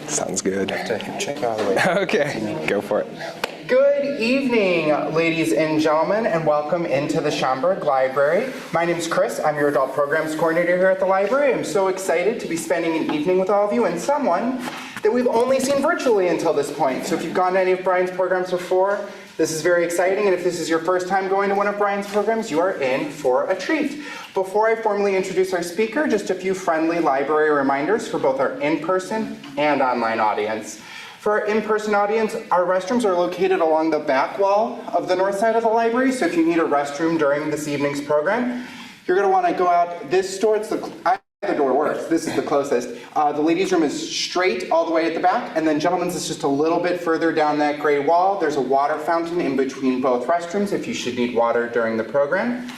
Sounds good. Okay, go for it. Good evening, ladies and gentlemen, and welcome into the Schomburg Library. My name is Chris. I'm your Adult Programs Coordinator here at the library. I'm so excited to be spending an evening with all of you and someone that we've only seen virtually until this point. So if you've gone to any of Brian's programs before, this is very exciting, and if this is your first time going to one of Brian's programs, you are in for a treat. Before I formally introduce our speaker, just a few friendly library reminders for both our in-person and online audience. For our in-person audience, our restrooms are located along the back wall of the north side of the library, so if you need a restroom during this evening's program, you're going to want to go out this door. It's the door works. This is the closest. The ladies' room is straight all the way at the back, and then gentlemen's is just a little bit further down that gray wall. There's a water fountain in between both restrooms if you should need water during the program.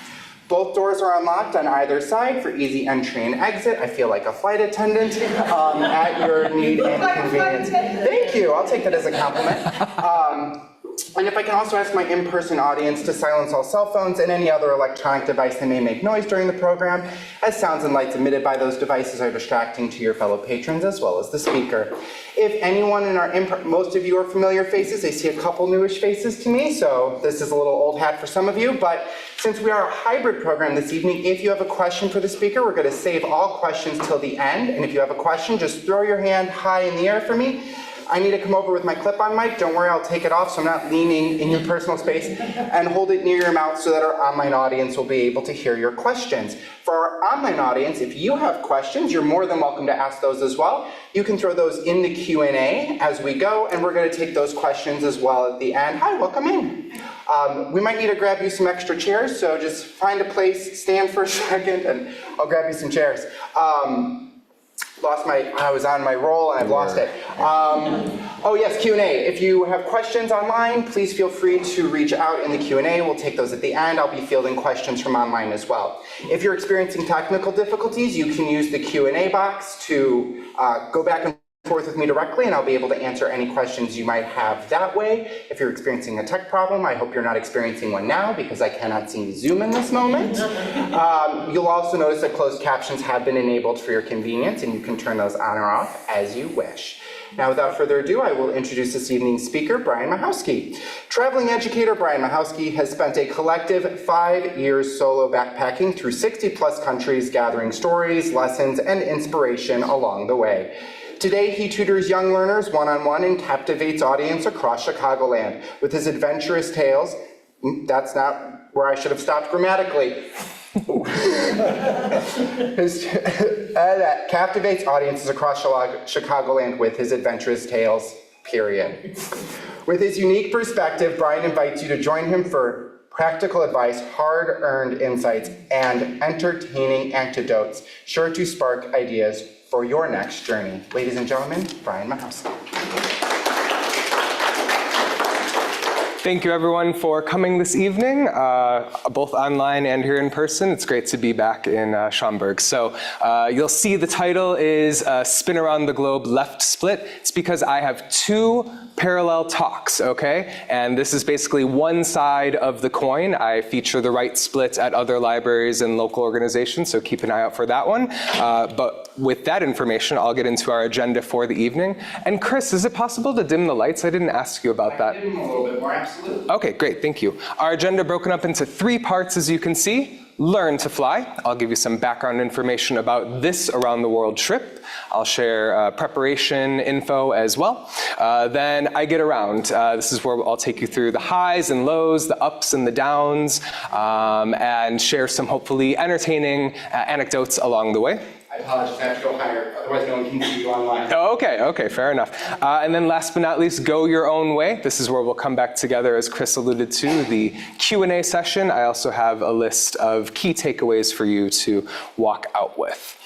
Both doors are unlocked on either side for easy entry and exit. I feel like a flight attendant at your need and convenience. Thank you. I'll take that as a compliment. And if I can also ask my in-person audience to silence all cell phones and any other electronic device that may make noise during the program, as sounds and lights emitted by those devices are distracting to your fellow patrons as well as the speaker. If anyone in our, most of you are familiar faces, I see a couple newish faces to me, so this is a little old hat for some of you, but since we are a hybrid program this evening, if you have a question for the speaker, we're going to save all questions till the end, and if you have a question, just throw your hand high in the air for me. I need to come over with my clip-on mic. Don't worry, I'll take it off so I'm not leaning in your personal space, and hold it near your mouth so that our online audience will be able to hear your questions. For our online audience, if you have questions, you're more than welcome to ask those as well. You can throw those in the Q&A as we go, and we're going to take those questions as well at the end. Hi, welcome in. We might need to grab you some extra chairs, so just find a place, stand for a second, and I'll grab you some chairs. I was on my roll and I've lost it. Oh yes, Q&A. If you have questions online, please feel free to reach out in the Q&A. We'll take those at the end. I'll be fielding questions from online as well. If you're experiencing technical difficulties, you can use the Q&A box to go back and forth with me directly, and I'll be able to answer any questions you might have that way. If you're experiencing a tech problem, I hope you're not experiencing one now because I cannot see Zoom in this moment. You'll also notice that closed captions have been enabled for your convenience, and you can turn those on or off as you wish. Now, without further ado, I will introduce this evening's speaker, Brian Michalski. Traveling educator Brian Michalski has spent a collective 5 years solo backpacking through 60+ countries, gathering stories, lessons, and inspiration along the way. Today, he tutors young learners one-on-one and captivates audience across Chicagoland with his adventurous tales. That's not where I should have stopped grammatically. Captivates audiences across Chicagoland with his adventurous tales, period. With his unique perspective, Brian invites you to join him for practical advice, hard-earned insights, and entertaining anecdotes, sure to spark ideas for your next journey. Ladies and gentlemen, Brian Michalski. Thank you everyone for coming this evening, both online and here in person. It's great to be back in Schomburg. So you'll see the title is Spin Around the Globe Left Split. It's because I have two parallel talks, okay? And this is basically one side of the coin. I feature the right split at other libraries and local organizations, so keep an eye out for that one. But with that information, I'll get into our agenda for the evening. And Chris, is it possible to dim the lights? I didn't ask you about that. Dim them a little bit more, absolutely. Okay, great, thank you. Our agenda broken up into 3 parts, as you can see. Learn to fly. I'll give you some background information about this around the world trip. I'll share preparation info as well. Then I get around. This is where I'll take you through the highs and lows, the ups and the downs, and share some hopefully entertaining anecdotes along the way. I apologize, I have to go higher, otherwise no one can see you online. Oh, okay, fair enough. And then last but not least, go your own way. This is where we'll come back together, as Chris alluded to, the Q&A session. I also have a list of key takeaways for you to walk out with.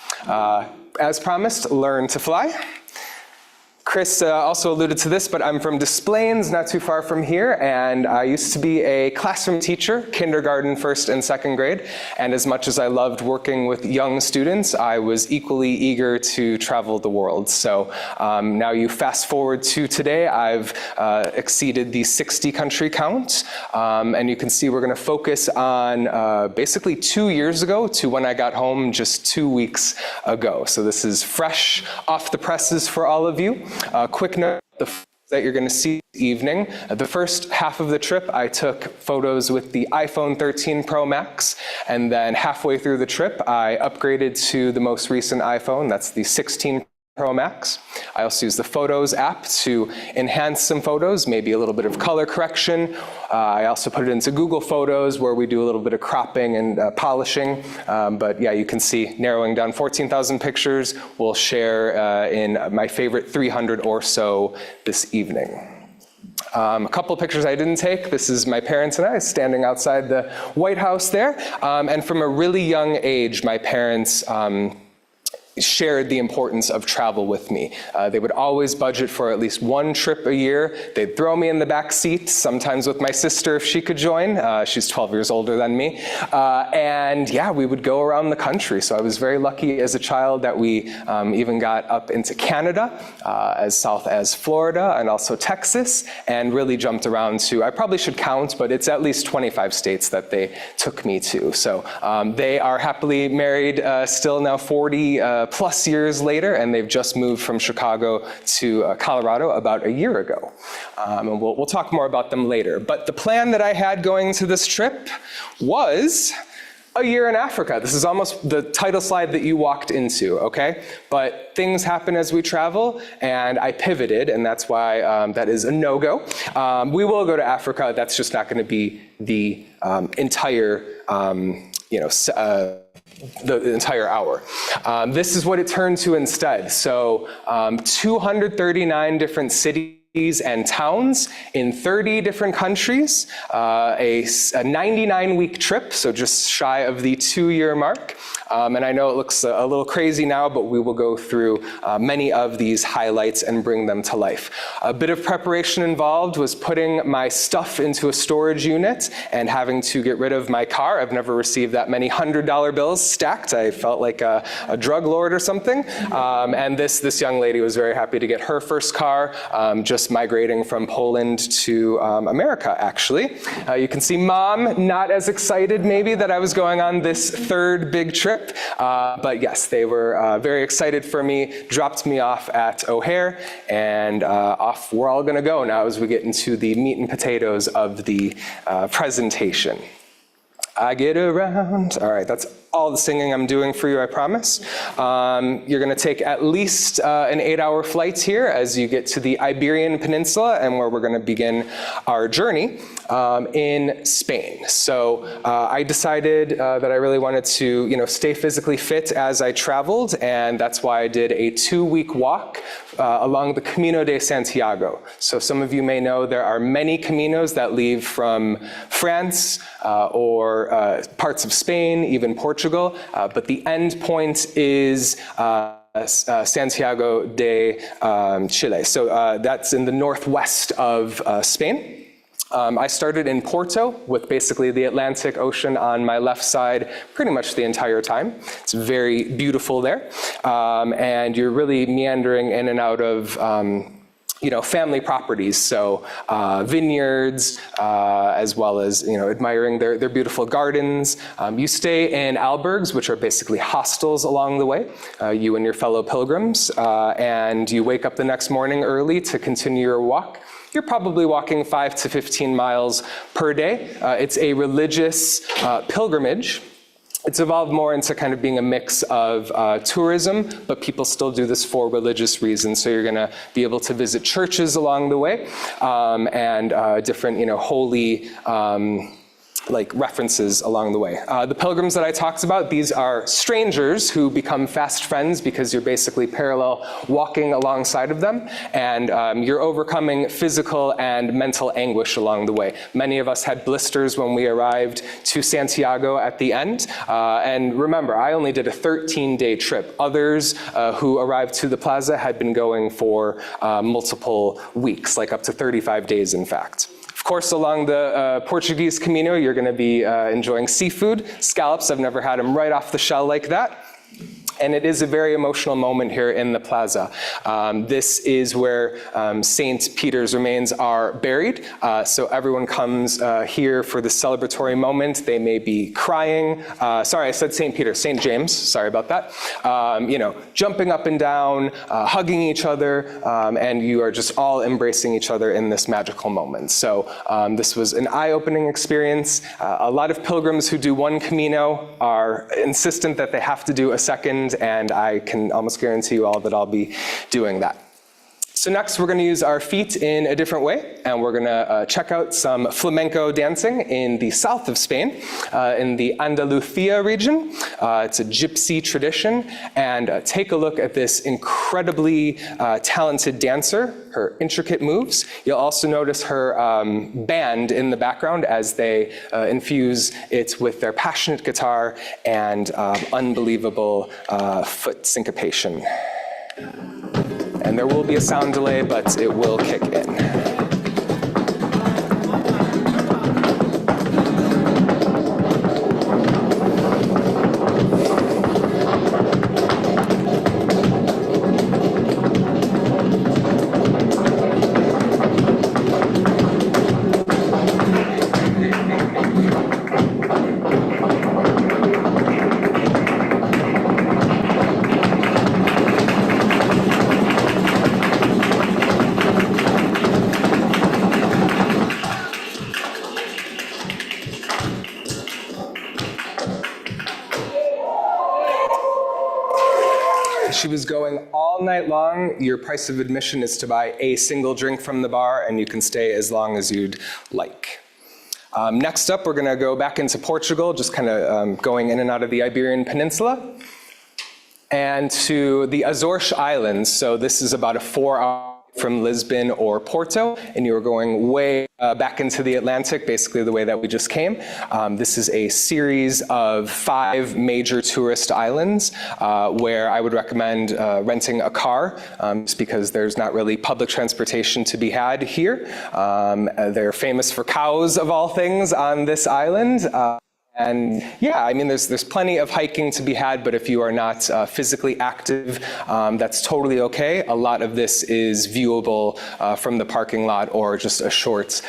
As promised, learn to fly. Chris also alluded to this, but I'm from Des Plaines, not too far from here, and I used to be a classroom teacher, kindergarten, first and second grade, and as much as I loved working with young students, I was equally eager to travel the world. So now you fast forward to today, I've exceeded the 60 country count, and you can see we're gonna focus on basically 2 years ago to when I got home just 2 weeks ago. So this is fresh off the presses for all of you. Quick note, the photos that you're going to see this evening. The first half of the trip, I took photos with the iPhone 13 Pro Max, and then halfway through the trip, I upgraded to the most recent iPhone, that's the 16 Pro Max. I also use the Photos app to enhance some photos, maybe a little bit of color correction. I also put it into Google Photos where we do a little bit of cropping and polishing. But yeah, you can see narrowing down 14,000 pictures. We'll share in my favorite 300 or so this evening. A couple of pictures I didn't take. This is my parents and I standing outside the White House there. And from a really young age, my parents shared the importance of travel with me. They would always budget for at least one trip a year. They'd throw me in the back seat, sometimes with my sister if she could join. She's 12 years older than me. And yeah, we would go around the country. So I was very lucky as a child that we even got up into Canada, as south as Florida, and also Texas, and really jumped around to, I probably should count, but it's at least 25 states that they took me to. So they are happily married still now 40 plus years later, and they've just moved from Chicago to Colorado about a year ago. And we'll talk more about them later. But the plan that I had going to this trip was a year in Africa. This is almost the title slide that you walked into, okay? But things happen as we travel, and I pivoted, and that's why that is a no-go. We will go to Africa. That's just not gonna be the entire, the entire hour. This is what it turned to instead. So 239 different cities and towns in 30 different countries, a 99-week trip, so just shy of the 2-year mark. And I know it looks a little crazy now, but we will go through many of these highlights and bring them to life. A bit of preparation involved was putting my stuff into a storage unit and having to get rid of my car. I've never received that many $100 bills stacked. I felt like a drug lord or something. And this young lady was very happy to get her first car, just migrating from Poland to America, actually. You can see Mom not as excited maybe that I was going on this third big trip. But yes, they were very excited for me, dropped me off at O'Hare, and off we're all gonna go now as we get into the meat and potatoes of the presentation. I get around. All right, that's all the singing I'm doing for you, I promise. You're gonna take at least an 8-hour flight here as you get to the Iberian Peninsula and where we're gonna begin our journey in Spain. So I decided that I really wanted to stay physically fit as I traveled, and that's why I did a 2-week walk along the Camino de Santiago. So some of you may know there are many caminos that leave from France or parts of Spain, even Portugal, but the end point is Santiago de Chile. So that's in the northwest of Spain. I started in Porto with basically the Atlantic Ocean on my left side pretty much the entire time. It's very beautiful there. And you're really meandering in and out of family properties, so vineyards, as well as admiring their beautiful gardens. You stay in albergues, which are basically hostels along the way, you and your fellow pilgrims, and you wake up the next morning early to continue your walk. You're probably walking 5 to 15 miles per day. It's a religious pilgrimage. It's evolved more into kind of being a mix of tourism, but people still do this for religious reasons. So you're gonna be able to visit churches along the way, and different, holy like references along the way. The pilgrims that I talked about, these are strangers who become fast friends because you're basically parallel walking alongside of them, and you're overcoming physical and mental anguish along the way. Many of us had blisters when we arrived to Santiago at the end, and remember, I only did a 13-day trip. Others who arrived to the plaza had been going for multiple weeks, like up to 35 days in fact. Of course, along the Portuguese Camino, you're going to be enjoying seafood, scallops. I've never had them right off the shell like that. And it is a very emotional moment here in the plaza. This is where St. Peter's remains are buried. So everyone comes here for the celebratory moment. They may be crying. Sorry, I said St. Peter, St. James, sorry about that. You know, jumping up and down, hugging each other, and you are just all embracing each other in this magical moment. So this was an eye-opening experience. A lot of pilgrims who do one Camino are insistent that they have to do a second, and I can almost guarantee you all that I'll be doing that. So next, we're going to use our feet in a different way, and we're going to check out some flamenco dancing in the south of Spain, in the Andalusia region. It's a gypsy tradition, and take a look at this incredibly talented dancer, her intricate moves. You'll also notice her band in the background as they infuse it with their passionate guitar and unbelievable foot syncopation. And there will be a sound delay, but it will kick in. She was going all night long. Your price of admission is to buy a single drink from the bar, and you can stay as long as you'd like. Next up, we're going to go back into Portugal, just kind of going in and out of the Iberian Peninsula, and to the Azores Islands. So this is about a 4-hour from Lisbon or Porto, and you are going way back into the Atlantic, basically the way that we just came. This is a series of 5 major tourist islands where I would recommend renting a car, just because there's not really public transportation to be had here. They're famous for cows, of all things, on this island. And yeah, I mean, there's plenty of hiking to be had, but if you are not physically active, that's totally okay. A lot of this is viewable from the parking lot or just a short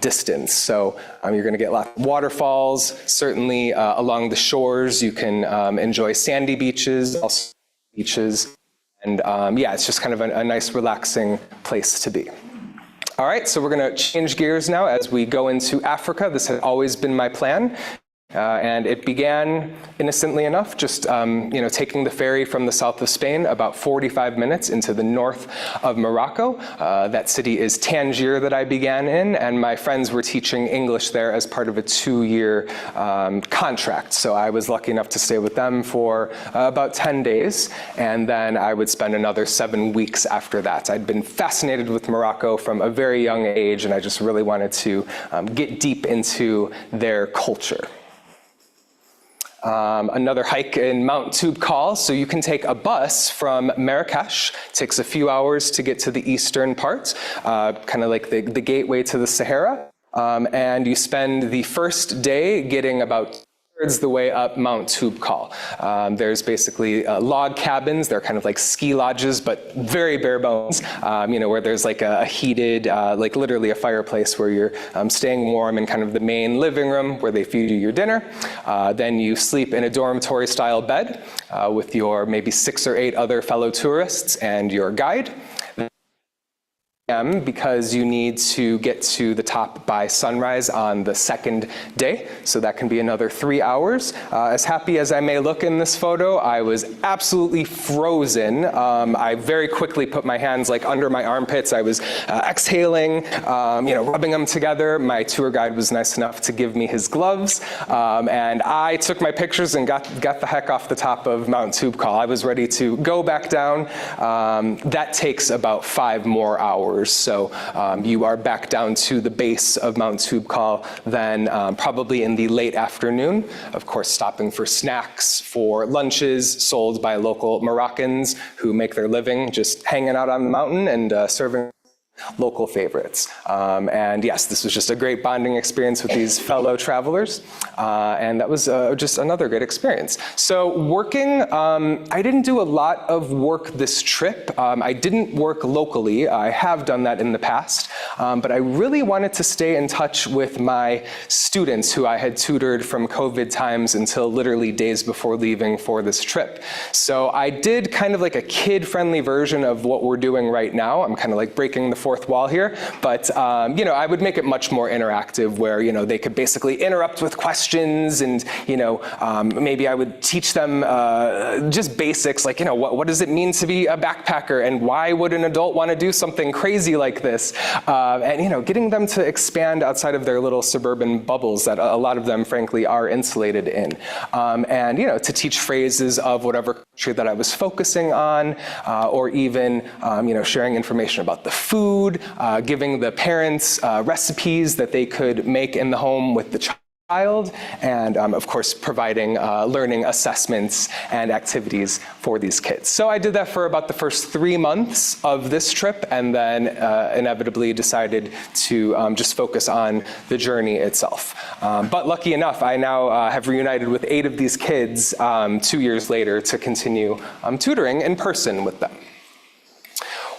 distance. So you're gonna get lots of waterfalls. Certainly along the shores, you can enjoy sandy beaches, also beaches. And yeah, it's just kind of a nice, relaxing place to be. All right, so we're gonna change gears now as we go into Africa. This had always been my plan. And it began innocently enough, just taking the ferry from the south of Spain, about 45 minutes into the north of Morocco. That city is Tangier that I began in, and my friends were teaching English there as part of a 2-year contract. So I was lucky enough to stay with them for about 10 days, and then I would spend another 7 weeks after that. I'd been fascinated with Morocco from a very young age, and I just really wanted to get deep into their culture. Another hike in Mount Toubkal. So you can take a bus from Marrakesh. It takes a few hours to get to the eastern part, kind of like the gateway to the Sahara. And you spend the first day getting about 2/3 the way up Mount Toubkal. There's basically log cabins. They're kind of like ski lodges, but very bare bones, where there's like a heated, like literally a fireplace where you're staying warm in kind of the main living room where they feed you your dinner. Then you sleep in a dormitory style bed with your maybe 6 or 8 other fellow tourists and your guide. a.m. because you need to get to the top by sunrise on the second day. So that can be another 3 hours. As happy as I may look in this photo, I was absolutely frozen. I very quickly put my hands like under my armpits. I was exhaling, rubbing them together. My tour guide was nice enough to give me his gloves. And I took my pictures and got the heck off the top of Mount Toubkal. I was ready to go back down. That takes about 5 more hours. So you are back down to the base of Mount Toubkal then probably in the late afternoon. Of course, stopping for snacks, for lunches sold by local Moroccans who make their living just hanging out on the mountain and serving local favorites. And yes, this was just a great bonding experience with these fellow travelers. And that was just another great experience. So working, I didn't do a lot of work this trip. I didn't work locally. I have done that in the past. But I really wanted to stay in touch with my students who I had tutored from COVID times until literally days before leaving for this trip. So I did kind of like a kid-friendly version of what we're doing right now. I'm kind of like breaking the fourth wall here, but I would make it much more interactive where they could basically interrupt with questions and maybe I would teach them just basics like what does it mean to be a backpacker and why would an adult want to do something crazy like this, and getting them to expand outside of their little suburban bubbles that a lot of them frankly are insulated in, and to teach phrases of whatever country that I was focusing on, or even sharing information about the food, giving the parents recipes that they could make in the home with the child, and of course providing learning assessments and activities for these kids. So I did that for about the first 3 months of this trip, and then inevitably decided to just focus on the journey itself. But lucky enough, I now have reunited with 8 of these kids 2 years later to continue tutoring in person with them.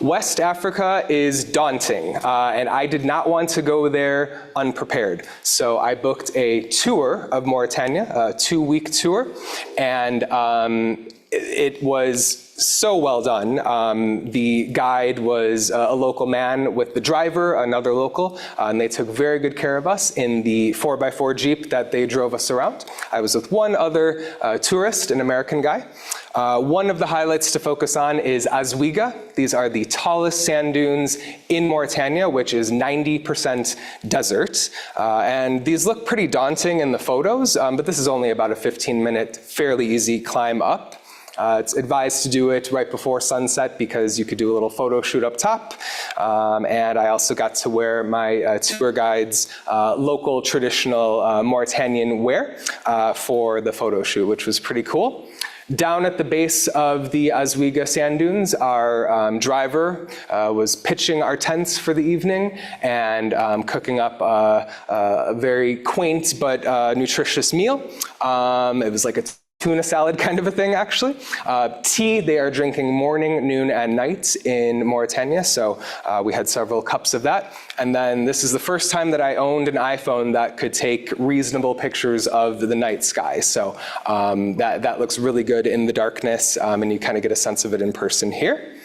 West Africa is daunting, and I did not want to go there unprepared. So I booked a tour of Mauritania, a 2-week tour, and it was so well done. The guide was a local man with the driver, another local, and they took very good care of us in the 4x4 Jeep that they drove us around. I was with one other tourist, an American guy. One of the highlights to focus on is Azwiga. These are the tallest sand dunes in Mauritania, which is 90% desert. And these look pretty daunting in the photos, but this is only about a 15-minute, fairly easy climb up. It's advised to do it right before sunset because you could do a little photo shoot up top. And I also got to wear my tour guide's local traditional Mauritanian wear for the photo shoot, which was pretty cool. Down at the base of the Azwiga sand dunes, our driver was pitching our tents for the evening and cooking up a very quaint but nutritious meal. It was like a tuna salad kind of a thing, actually. Tea, they are drinking morning, noon, and night in Mauritania, so we had several cups of that. And then this is the first time that I owned an iPhone that could take reasonable pictures of the night sky. So that looks really good in the darkness, and you kind of get a sense of it in person here.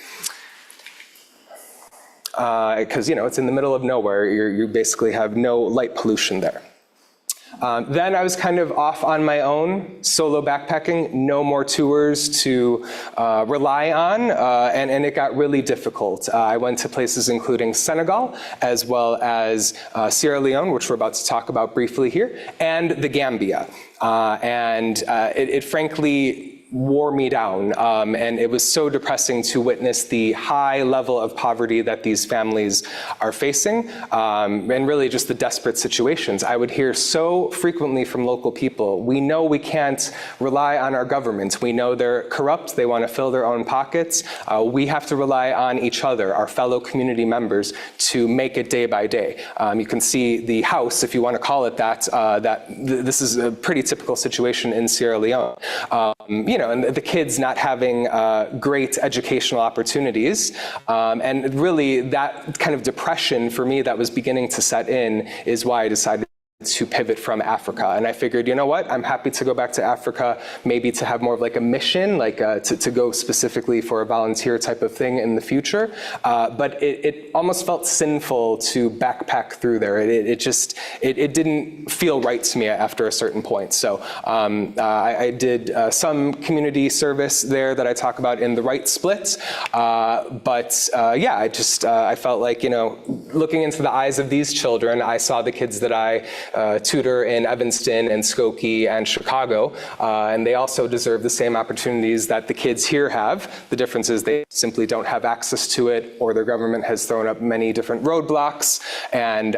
Because it's in the middle of nowhere, you basically have no light pollution there. Then I was kind of off on my own, solo backpacking, no more tours to rely on, and it got really difficult. I went to places including Senegal, as well as Sierra Leone, which we're about to talk about briefly here, and the Gambia. It frankly wore me down, and it was so depressing to witness the high level of poverty that these families are facing, and really just the desperate situations. I would hear so frequently from local people, we know we can't rely on our government. We know they're corrupt, they want to fill their own pockets. We have to rely on each other, our fellow community members, to make it day by day. You can see the house, if you want to call it that, this is a pretty typical situation in Sierra Leone. And the kids not having great educational opportunities. And really that kind of depression for me that was beginning to set in is why I decided to pivot from Africa. And I figured, you know what, I'm happy to go back to Africa, maybe to have more of like a mission, like to go specifically for a volunteer type of thing in the future. But it almost felt sinful to backpack through there. It didn't feel right to me after a certain point. So I did some community service there that I talk about in the right split. I felt like, looking into the eyes of these children, I saw the kids that I tutor in Evanston and Skokie and Chicago, and they also deserve the same opportunities that the kids here have. The difference is they simply don't have access to it, or their government has thrown up many different roadblocks. And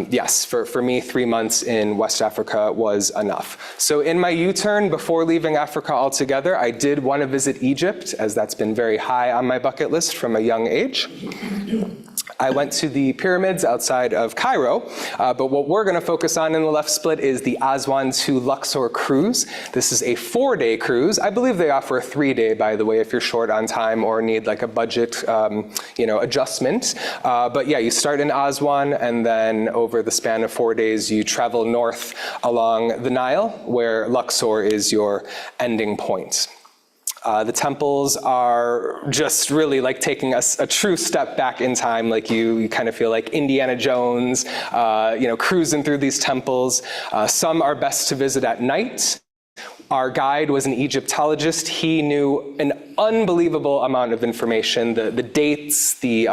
yes, for me, 3 months in West Africa was enough. So in my U-turn, before leaving Africa altogether, I did want to visit Egypt, as that's been very high on my bucket list from a young age. I went to the pyramids outside of Cairo, but what we're going to focus on in the left split is the Aswan to Luxor cruise. This is a 4-day cruise. I believe they offer a 3-day, by the way, if you're short on time or need like a budget, adjustment. But yeah, you start in Aswan, and then over the span of 4 days, you travel north along the Nile, where Luxor is your ending point. The temples are just really like taking a true step back in time. Like you kind of feel like Indiana Jones, cruising through these temples. Some are best to visit at night. Our guide was an Egyptologist. He knew an unbelievable amount of information, the dates, the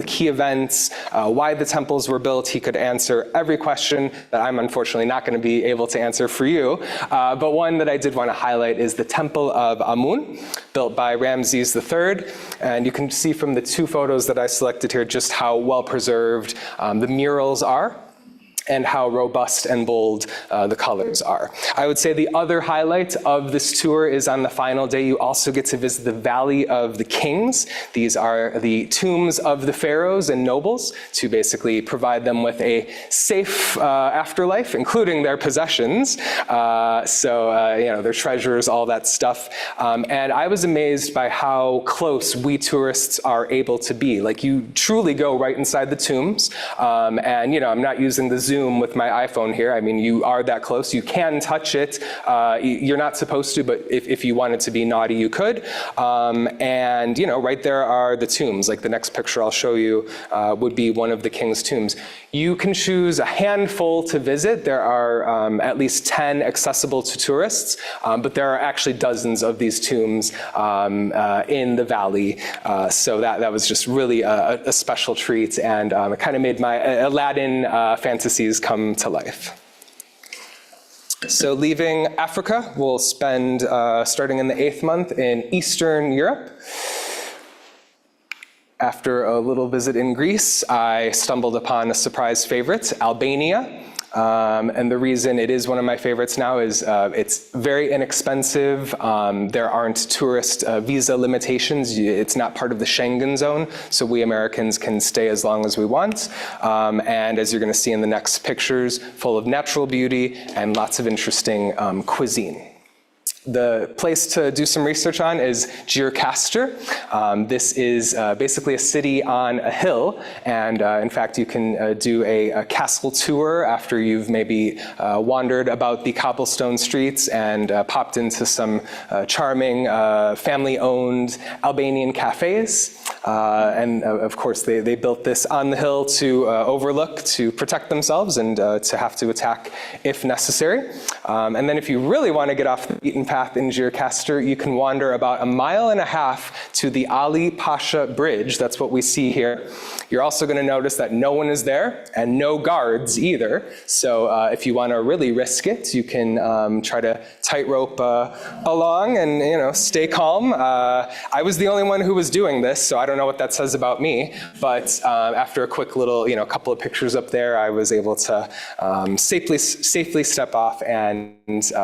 key events, why the temples were built. He could answer every question that I'm unfortunately not going to be able to answer for you. But one that I did want to highlight is the Temple of Amun, built by Ramses III. And you can see from the 2 photos that I selected here just how well preserved the murals are, and how robust and bold the colors are. I would say the other highlight of this tour is on the final day, you also get to visit the Valley of the Kings. These are the tombs of the pharaohs and nobles to basically provide them with a safe afterlife, including their possessions. Their treasures, all that stuff. And I was amazed by how close we tourists are able to be. Like, you truly go right inside the tombs. I'm not using the zoom with my iPhone here. I mean, you are that close. You can touch it. You're not supposed to, but if you wanted to be naughty, you could. Right there are the tombs. Like the next picture I'll show you would be one of the king's tombs. You can choose a handful to visit. There are at least 10 accessible to tourists, but there are actually dozens of these tombs in the valley. So that was just really a special treat, and it kind of made my Aladdin fantasies come to life. So leaving Africa, we'll spend, starting in the 8th month, in Eastern Europe. After a little visit in Greece, I stumbled upon a surprise favorite, Albania. And the reason it is one of my favorites now is it's very inexpensive. There aren't tourist visa limitations. It's not part of the Schengen zone, so we Americans can stay as long as we want. And as you're going to see in the next pictures, full of natural beauty and lots of interesting cuisine. The place to do some research on is Gjirokastër. This is basically a city on a hill, and in fact you can do a castle tour after you've maybe wandered about the cobblestone streets and popped into some charming family-owned Albanian cafes. And of course they built this on the hill to overlook, to protect themselves, and to have to attack if necessary. And then if you really want to get off the beaten path in Gjirokastër, you can wander about 1.5 miles to the Ali Pasha Bridge. That's what we see here. You're also going to notice that no one is there and no guards either. So if you want to really risk it, you can try to tightrope along and stay calm. I was the only one who was doing this, so I don't know what that says about me. But after a quick little, couple of pictures up there, I was able to safely step off and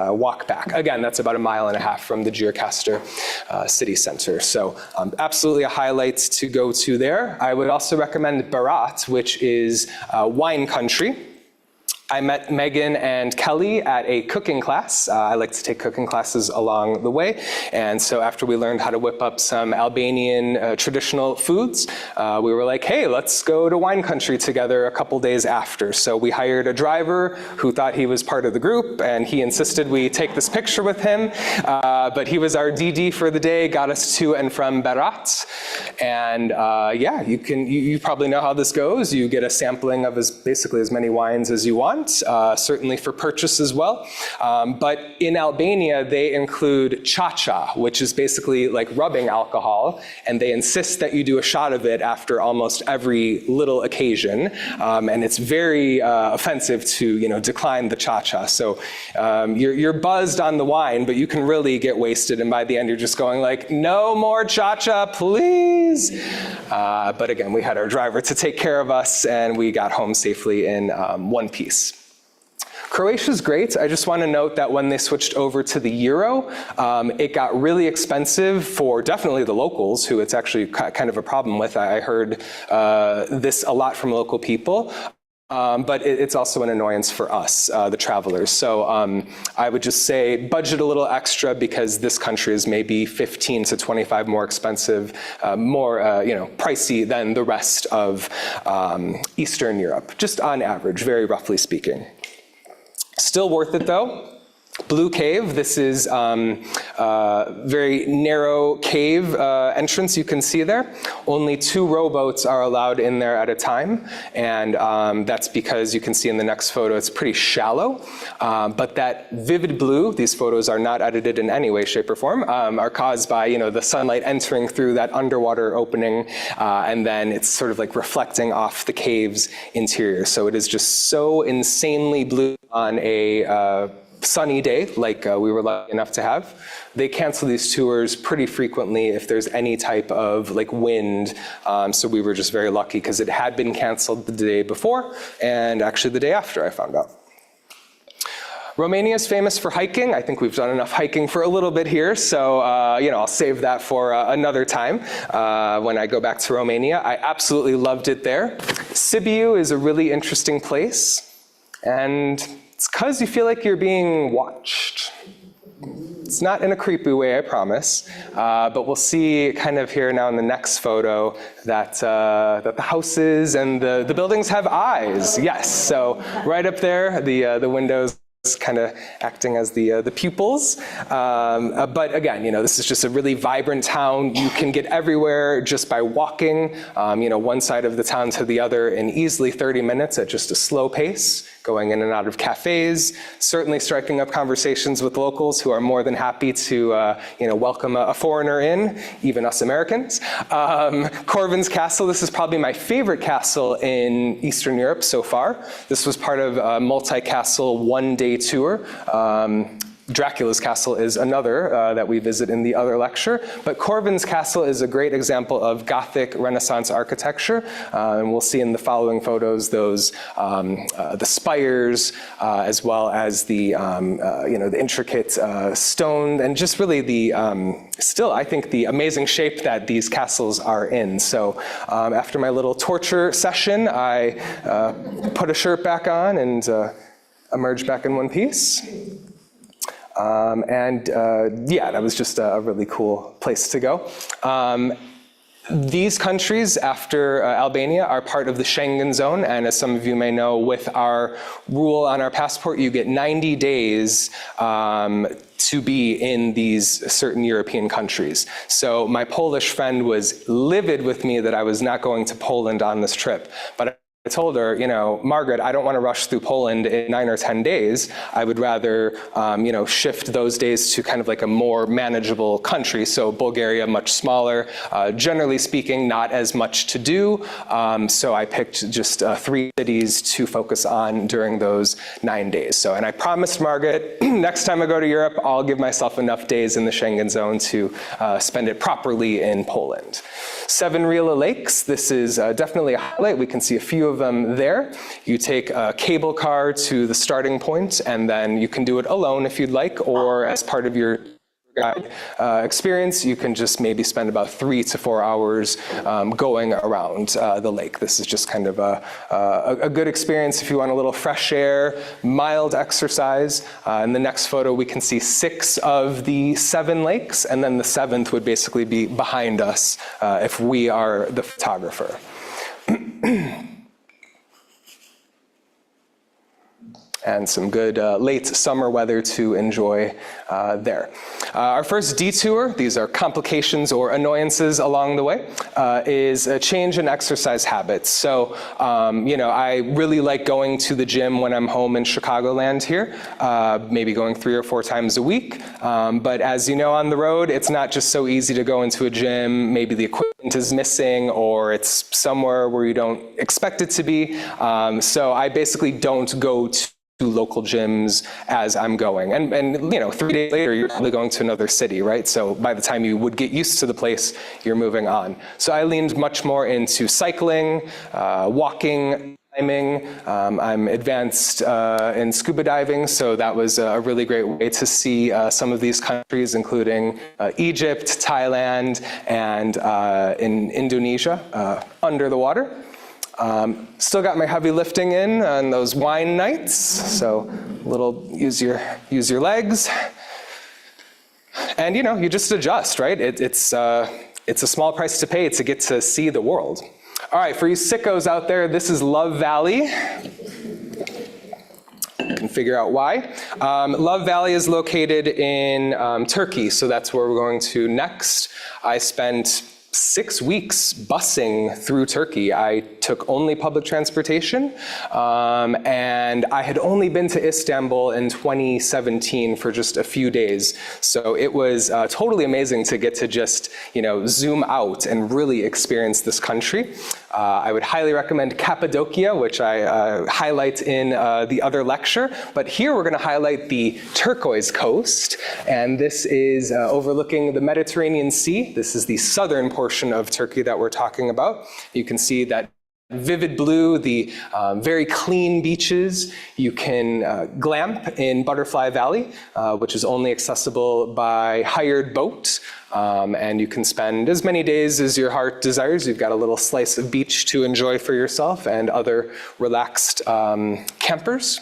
walk back. Again, that's about 1.5 miles from the Gjirokastër city center. So absolutely a highlight to go to there. I would also recommend Berat, which is wine country. I met Megan and Kelly at a cooking class. I like to take cooking classes along the way. And so after we learned how to whip up some Albanian traditional foods, we were like, hey, let's go to wine country together a couple days after. So we hired a driver who thought he was part of the group, and he insisted we take this picture with him. But he was our DD for the day, got us to and from Berat. And yeah, you probably know how this goes. You get a sampling of basically as many wines as you want. Certainly for purchase as well. But in Albania, they include cha-cha, which is basically like rubbing alcohol, and they insist that you do a shot of it after almost every little occasion. And it's very offensive to decline the cha-cha. So you're buzzed on the wine, but you can really get wasted, and by the end you're just going like, no more cha-cha, please. But again, we had our driver to take care of us, and we got home safely in one piece. Croatia's great. I just want to note that when they switched over to the euro, it got really expensive for definitely the locals, who it's actually kind of a problem with. I heard this a lot from local people. But it's also an annoyance for us, the travelers. So I would just say budget a little extra, because this country is maybe 15 to 25 more expensive, more pricey than the rest of Eastern Europe, just on average, very roughly speaking. Still worth it though. Blue Cave, this is very narrow cave entrance you can see there. Only 2 rowboats are allowed in there at a time, and that's because you can see in the next photo it's pretty shallow. But that vivid blue, these photos are not edited in any way, shape, or form, are caused by the sunlight entering through that underwater opening, and then it's sort of like reflecting off the cave's interior. So it is just so insanely blue on a sunny day, like we were lucky enough to have. They cancel these tours pretty frequently if there's any type of wind. So we were just very lucky, because it had been canceled the day before, and actually the day after, I found out. Romania is famous for hiking. I think we've done enough hiking for a little bit here, so I'll save that for another time when I go back to Romania. I absolutely loved it there. Sibiu is a really interesting place, and it's because you feel like you're being watched. It's not in a creepy way, I promise, but we'll see kind of here now in the next photo that the houses and the buildings have eyes. Yes, so right up there, the windows kind of acting as the pupils. But again, this is just a really vibrant town. You can get everywhere just by walking, one side of the town to the other in easily 30 minutes at just a slow pace, going in and out of cafes, certainly striking up conversations with locals who are more than happy to welcome a foreigner in, even us Americans. Corvin's Castle, this is probably my favorite castle in Eastern Europe so far. This was part of a multi-castle one-day tour. Dracula's Castle is another that we visit in the other lecture, but Corvin's Castle is a great example of Gothic Renaissance architecture, and we'll see in the following photos those the spires as well as the the intricate stone, and just really the still I think the amazing shape that these castles are in. So after my little torture session, I put a shirt back on and emerged back in one piece. Yeah, that was just a really cool place to go. These countries, after Albania, are part of the Schengen zone, and as some of you may know, with our rule on our passport, you get 90 days to be in these certain European countries. So my Polish friend was livid with me that I was not going to Poland on this trip, but I told her, Margaret, I don't want to rush through Poland in 9 or 10 days. I would rather, shift those days to kind of like a more manageable country. So Bulgaria, much smaller. Generally speaking, not as much to do. So I picked just 3 cities to focus on during those 9 days. And I promised Margaret, next time I go to Europe, I'll give myself enough days in the Schengen zone to spend it properly in Poland. Seven Rila Lakes, this is definitely a highlight. We can see a few of them there. You take a cable car to the starting point, and then you can do it alone if you'd like, or as part of your guide experience, you can just maybe spend about 3 to 4 hours going around the lake. This is just kind of a good experience if you want a little fresh air, mild exercise. In the next photo, we can see 6 of the 7 lakes, and then the 7th would basically be behind us if we are the photographer. And some good late summer weather to enjoy there. Our first detour, these are complications or annoyances along the way, is a change in exercise habits. So, I really like going to the gym when I'm home in Chicagoland here, maybe going 3 or 4 times a week. But as you know, on the road, it's not just so easy to go into a gym. Maybe the equipment is missing, or it's somewhere where you don't expect it to be. So I basically don't go to local gyms as I'm going. And 3 days later, you're probably going to another city, right? So by the time you would get used to the place, you're moving on. So I leaned much more into cycling, walking, climbing. I'm advanced in scuba diving, so that was a really great way to see some of these countries, including Egypt, Thailand, and in Indonesia, under the water. Still got my heavy lifting in on those wine nights, so use your legs, and you just adjust, right? It's a small price to pay to get to see the world. All right, for you sickos out there, this is Love Valley. You can figure out why. Love Valley is located in Turkey, so that's where we're going to next. I spent 6 weeks busing through Turkey. I took only public transportation, and I had only been to Istanbul in 2017 for just a few days. So it was totally amazing to get to just, zoom out and really experience this country. I would highly recommend Cappadocia, which I highlight in the other lecture. But here we're going to highlight the turquoise coast. And this is overlooking the Mediterranean Sea. This is the southern portion of Turkey that we're talking about. You can see that vivid blue, the very clean beaches. You can glamp in Butterfly Valley, which is only accessible by hired boat. And you can spend as many days as your heart desires. You've got a little slice of beach to enjoy for yourself and other relaxed campers.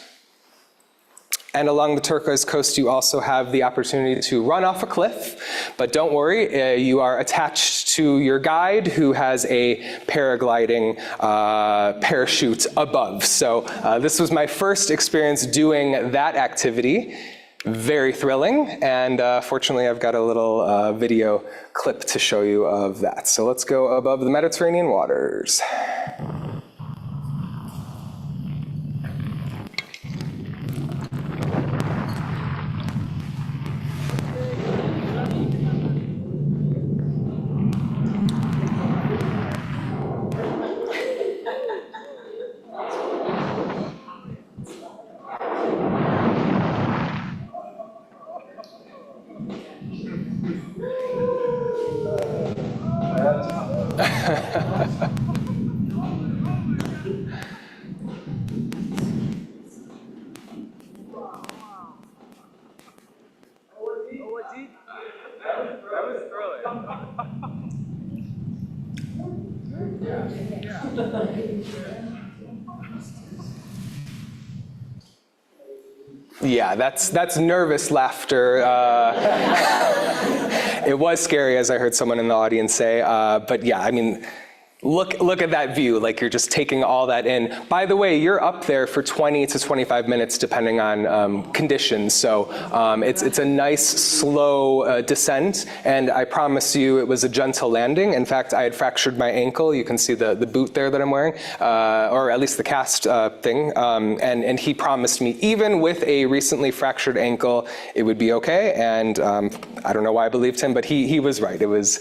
And along the turquoise coast, you also have the opportunity to run off a cliff. But don't worry, you are attached to your guide who has a paragliding parachute above. So this was my first experience doing that activity. Very thrilling, and fortunately I've got a little video clip to show you of that. So let's go above the Mediterranean waters. Yeah, that's nervous laughter. It was scary, as I heard someone in the audience say, but yeah, I mean, look at that view, like you're just taking all that in. By the way, you're up there for 20 to 25 minutes depending on conditions, so it's a nice slow descent, and I promise you it was a gentle landing. In fact, I had fractured my ankle. You can see the boot there that I'm wearing, or at least the cast thing, and he promised me even with a recently fractured ankle it would be okay, and I don't know why I believed him, but he was right. It was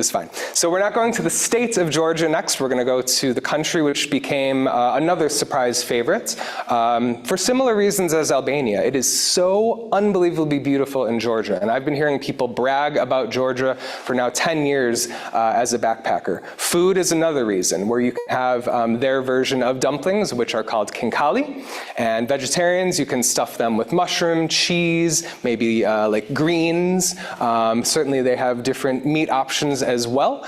fine. So we're not going to the state of Georgia next, we're going to go to the country which became another surprise favorite for similar reasons as Albania. It is so unbelievably beautiful in Georgia, and I've been hearing people brag about Georgia for now 10 years as a backpacker. Food is another reason, where you can have their version of dumplings, which are called khinkali, and vegetarians, you can stuff them with mushroom, cheese, maybe like greens. Certainly they have different meat options as well.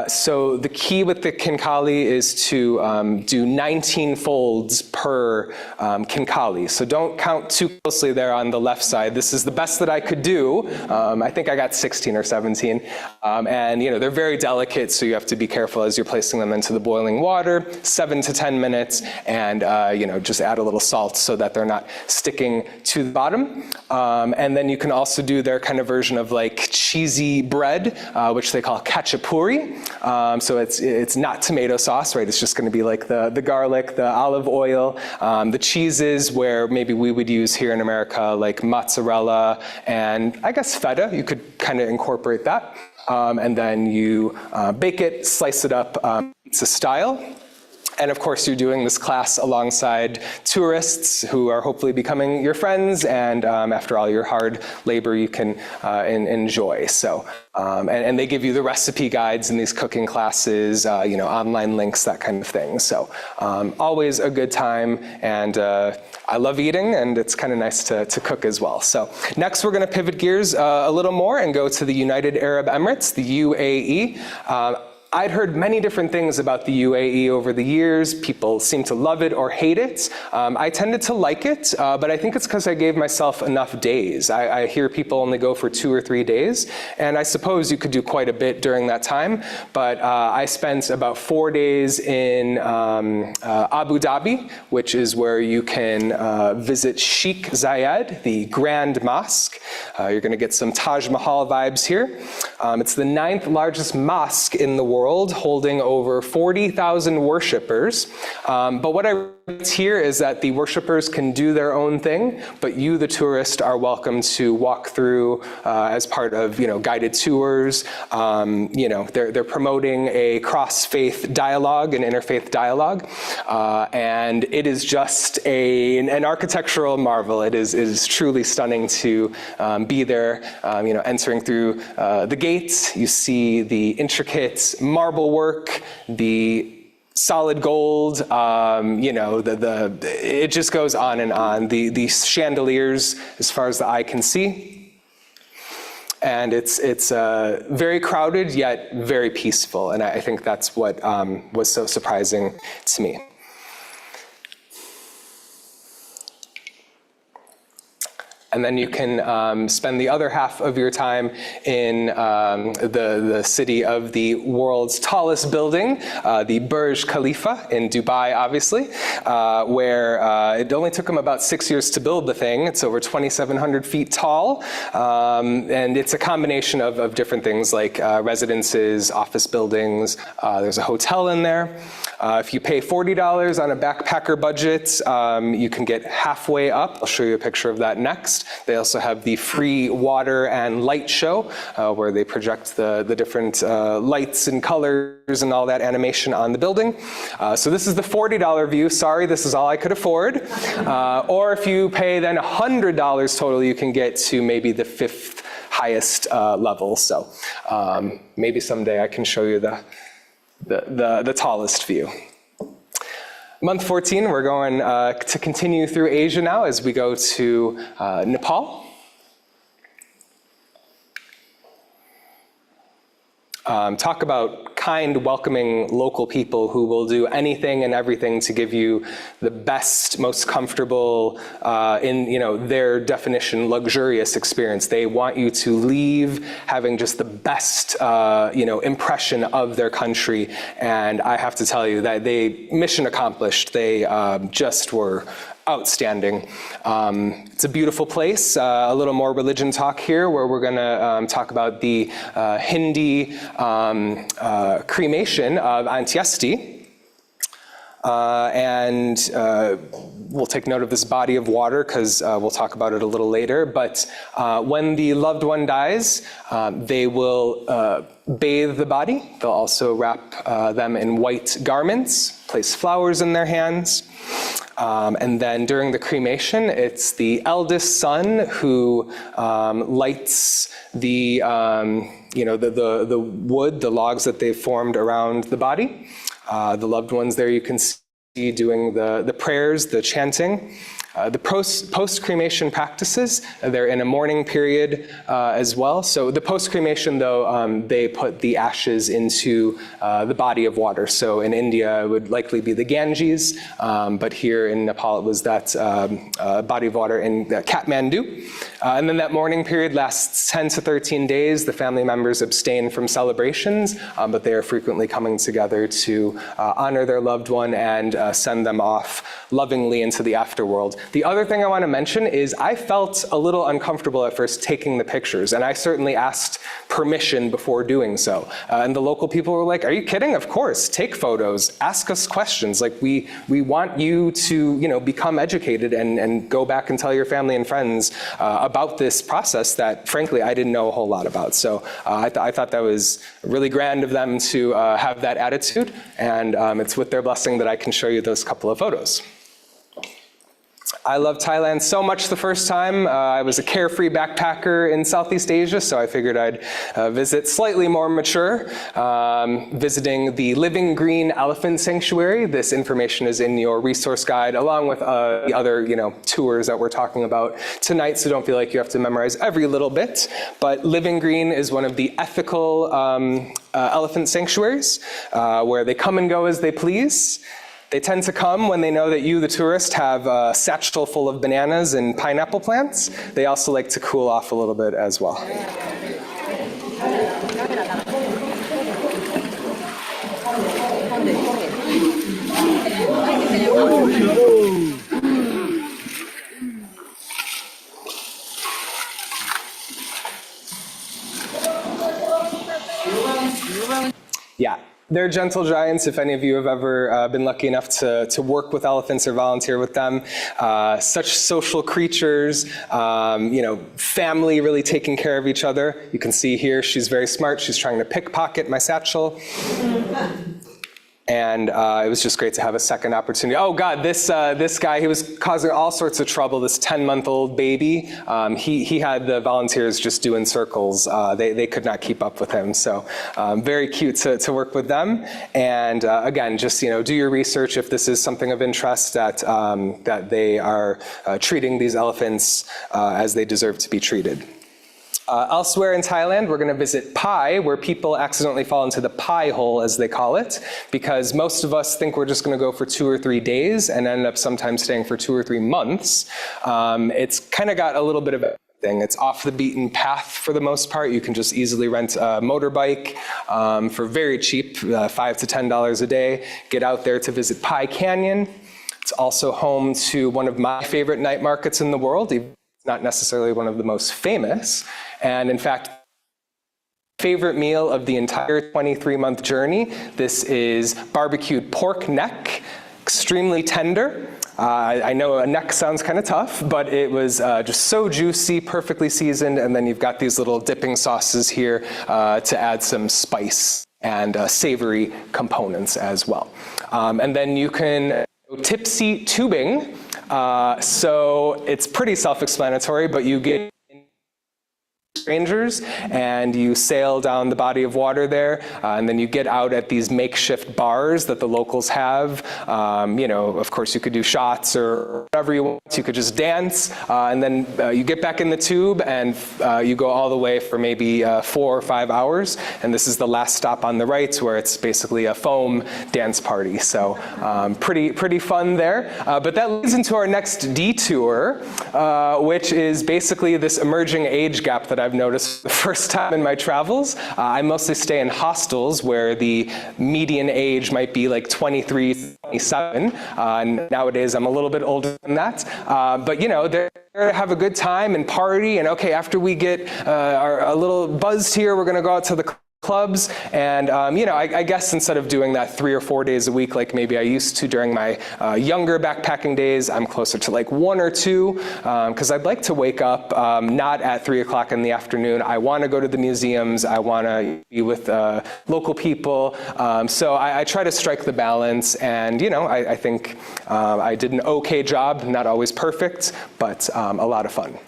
So the key with the khinkali is to do 19 folds per khinkali. So don't count too closely there on the left side. This is the best that I could do. I think I got 16 or 17. And they're very delicate, so you have to be careful as you're placing them into the boiling water, 7 to 10 minutes, and just add a little salt so that they're not sticking to the bottom. And then you can also do their kind of version of like cheesy bread, which they call khachapuri. So it's not tomato sauce, right? It's just going to be like the garlic, the olive oil, the cheeses where maybe we would use here in America like mozzarella and I guess feta. You could kind of incorporate that. And then you bake it, slice it up pizza style. And of course, you're doing this class alongside tourists who are hopefully becoming your friends, and after all your hard labor, you can enjoy. So, and they give you the recipe guides in these cooking classes, online links, that kind of thing. So, always a good time, and I love eating, and it's kind of nice to cook as well. So, next we're going to pivot gears a little more and go to the United Arab Emirates, the UAE. I'd heard many different things about the UAE over the years. People seem to love it or hate it. I tended to like it, but I think it's because I gave myself enough days. I hear people only go for 2 or 3 days, and I suppose you could do quite a bit during that time, but I spent about 4 days in Abu Dhabi, which is where you can visit Sheikh Zayed, the Grand Mosque. You're gonna get some Taj Mahal vibes here. It's the 9th largest mosque in the world, holding over 40,000 worshipers. But what I read here is that the worshipers can do their own thing, but you, the tourist, are welcome to walk through as part of guided tours. They're promoting a cross-faith dialogue, an interfaith dialogue, and it is just an architectural marvel. It is truly stunning to be there. Entering through the gates, you see the intricate marble work, the solid gold, it just goes on and on. The chandeliers, as far as the eye can see. And it's very crowded, yet very peaceful. And I think that's what was so surprising to me. And then you can spend the other half of your time in the city of the world's tallest building, the Burj Khalifa in Dubai, obviously, where it only took them about 6 years to build the thing. It's over 2,700 feet tall, and it's a combination of different things like residences, office buildings. There's a hotel in there. If you pay $40 on a backpacker budget, you can get halfway up. I'll show you a picture of that next. They also have the free water and light show, where they project the different lights and colors and all that animation on the building. So this is the $40 view. Sorry, this is all I could afford. Or if you pay then $100 total, you can get to maybe the 5th highest level. So maybe someday I can show you the tallest view. Month 14, we're going to continue through Asia now as we go to Nepal. Talk about kind, welcoming local people who will do anything and everything to give you the best, most comfortable, in their definition, luxurious experience. They want you to leave having just the best, impression of their country. And I have to tell you that they mission accomplished. They just were outstanding. It's a beautiful place. A little more religion talk here, where we're going to talk about the Hindi cremation of Antyesti. and we'll take note of this body of water because we'll talk about it a little later. But when the loved one dies, they will bathe the body. They'll also wrap them in white garments, place flowers in their hands. And then during the cremation, it's the eldest son who lights the the wood, the logs that they've formed around the body. The loved ones there you can see doing the prayers, the chanting. The post-cremation practices, they're in a mourning period as well. So the post-cremation, though, they put the ashes into the body of water. So in India, it would likely be the Ganges, but here in Nepal, it was that body of water in Kathmandu. And then that mourning period lasts 10 to 13 days. The family members abstain from celebrations, but they are frequently coming together to honor their loved one and send them off lovingly into the afterworld. The other thing I want to mention is I felt a little uncomfortable at first taking the pictures, and I certainly asked permission before doing so. And the local people were like, "Are you kidding? Of course, take photos, ask us questions. Like we want you to become educated and go back and tell your family and friends about this process that frankly I didn't know a whole lot about." So I thought that was really grand of them to have that attitude, and it's with their blessing that I can show you those couple of photos. I loved Thailand so much the first time. I was a carefree backpacker in Southeast Asia, so I figured I'd visit slightly more mature, visiting the Living Green Elephant Sanctuary. This information is in your resource guide, along with the other tours that we're talking about tonight, so don't feel like you have to memorize every little bit. But Living Green is one of the ethical elephant sanctuaries, where they come and go as they please. They tend to come when they know that you, the tourist, have a satchel full of bananas and pineapple plants. They also like to cool off a little bit as well. Yeah. They're gentle giants. If any of you have ever been lucky enough to work with elephants or volunteer with them, such social creatures, family really taking care of each other. You can see here, she's very smart. She's trying to pickpocket my satchel. And it was just great to have a second opportunity. Oh God, this guy, he was causing all sorts of trouble, this 10-month-old baby. He had the volunteers just doing circles. They could not keep up with him. So very cute to work with them. And again, just do your research if this is something of interest, that they are treating these elephants as they deserve to be treated. Elsewhere in Thailand, we're going to visit Pai, where people accidentally fall into the Pai hole, as they call it, because most of us think we're just going to go for 2 or 3 days and end up sometimes staying for 2 or 3 months. It's kind of got a little bit of everything. It's off the beaten path for the most part. You can just easily rent a motorbike for very cheap, $5 to $10 a day. Get out there to visit Pai Canyon. It's also home to one of my favorite night markets in the world. Not necessarily one of the most famous. And in fact, favorite meal of the entire 23-month journey. This is barbecued pork neck, extremely tender. I know a neck sounds kind of tough, but it was just so juicy, perfectly seasoned, and then you've got these little dipping sauces here to add some spice and savory components as well. And then you can tipsy tubing. So it's pretty self-explanatory, but you get strangers and you sail down the body of water there, and then you get out at these makeshift bars that the locals have. Of course you could do shots or whatever you want. You could just dance, and then you get back in the tube and you go all the way for maybe 4 or 5 hours, and this is the last stop on the right, where it's basically a foam dance party. So pretty fun there. But that leads into our next detour, which is basically this emerging age gap that I've noticed the first time in my travels. I mostly stay in hostels where the median age might be like 23, 27. And nowadays I'm a little bit older than that. But they're there to have a good time and party. And okay, after we get a little buzzed here, we're going to go out to the clubs, and I guess instead of doing that 3 or 4 days a week like maybe I used to during my younger backpacking days, I'm closer to like 1 or 2, because I'd like to wake up not at 3 o'clock in the afternoon. I want to go to the museums, I want to be with local people, so I try to strike the balance, and I think I did an okay job, not always perfect, but a lot of fun.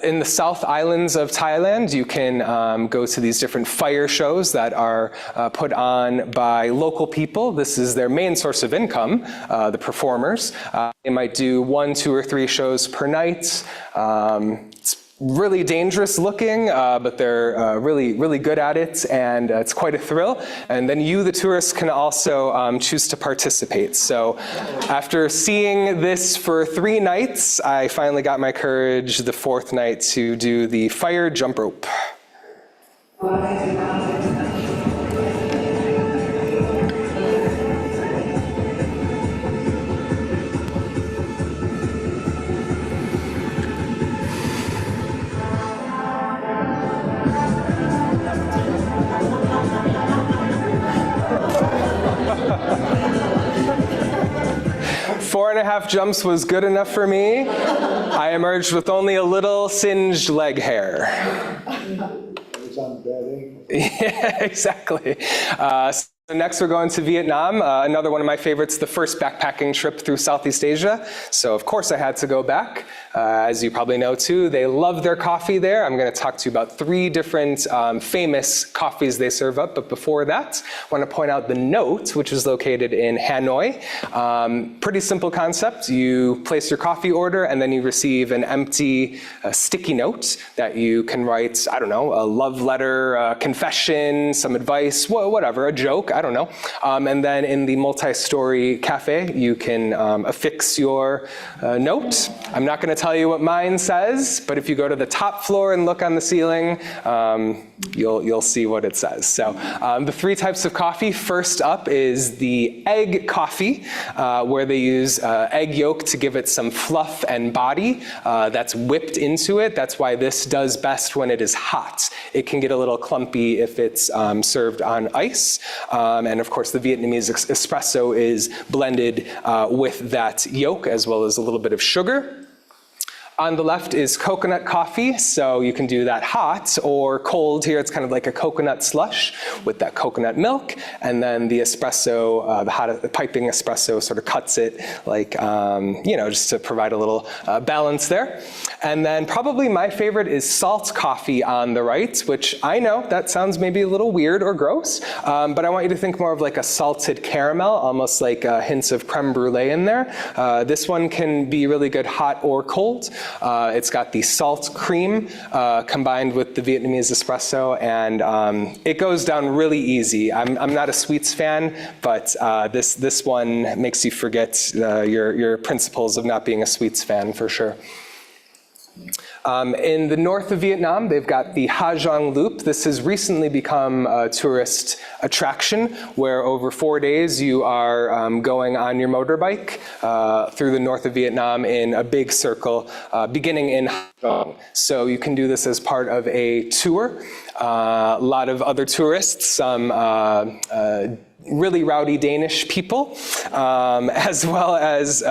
In the South Islands of Thailand, you can go to these different fire shows that are put on by local people. This is their main source of income, the performers. They might do 1, 2, or 3 shows per night. It's really dangerous looking, but they're really good at it, and it's quite a thrill. And then you, the tourist, can also choose to participate. So after seeing this for 3 nights, I finally got my courage the 4th night to do the fire jump rope. 4.5 jumps was good enough for me. I emerged with only a little singed leg hair. Yeah, exactly. So next we're going to Vietnam, another one of my favorites, the first backpacking trip through Southeast Asia. So of course I had to go back. As you probably know too, they love their coffee there. I'm going to talk to you about 3 different famous coffees they serve up. But before that, I want to point out the Note, which is located in Hanoi. Pretty simple concept. You place your coffee order and then you receive an empty sticky note that you can write, I don't know, a love letter, a confession, some advice, whatever, a joke, I don't know. And then in the multi-story cafe, you can affix your note. I'm not going to tell you what mine says, but if you go to the top floor and look on the ceiling, you'll see what it says. So the 3 types of coffee, first up is the egg coffee, where they use egg yolk to give it some fluff and body that's whipped into it. That's why this does best when it is hot. It can get a little clumpy if it's served on ice. And of course, the Vietnamese espresso is blended with that yolk as well as a little bit of sugar. On the left is coconut coffee, so you can do that hot or cold. Here it's kind of like a coconut slush with that coconut milk, and then the espresso, the piping espresso sort of cuts it like, just to provide a little balance there. And then probably my favorite is salt coffee on the right, which I know that sounds maybe a little weird or gross, but I want you to think more of like a salted caramel, almost like hints of creme brulee in there. This one can be really good hot or cold. It's got the salt cream combined with the Vietnamese espresso, and it goes down really easy. I'm not a sweets fan, but this one makes you forget your principles of not being a sweets fan for sure. In the north of Vietnam, they've got the Ha Giang Loop. This has recently become a tourist attraction where over 4 days you are going on your motorbike through the north of Vietnam in a big circle, beginning in Ha Giang. So you can do this as part of a tour. A lot of other tourists, some really rowdy Danish people, as well as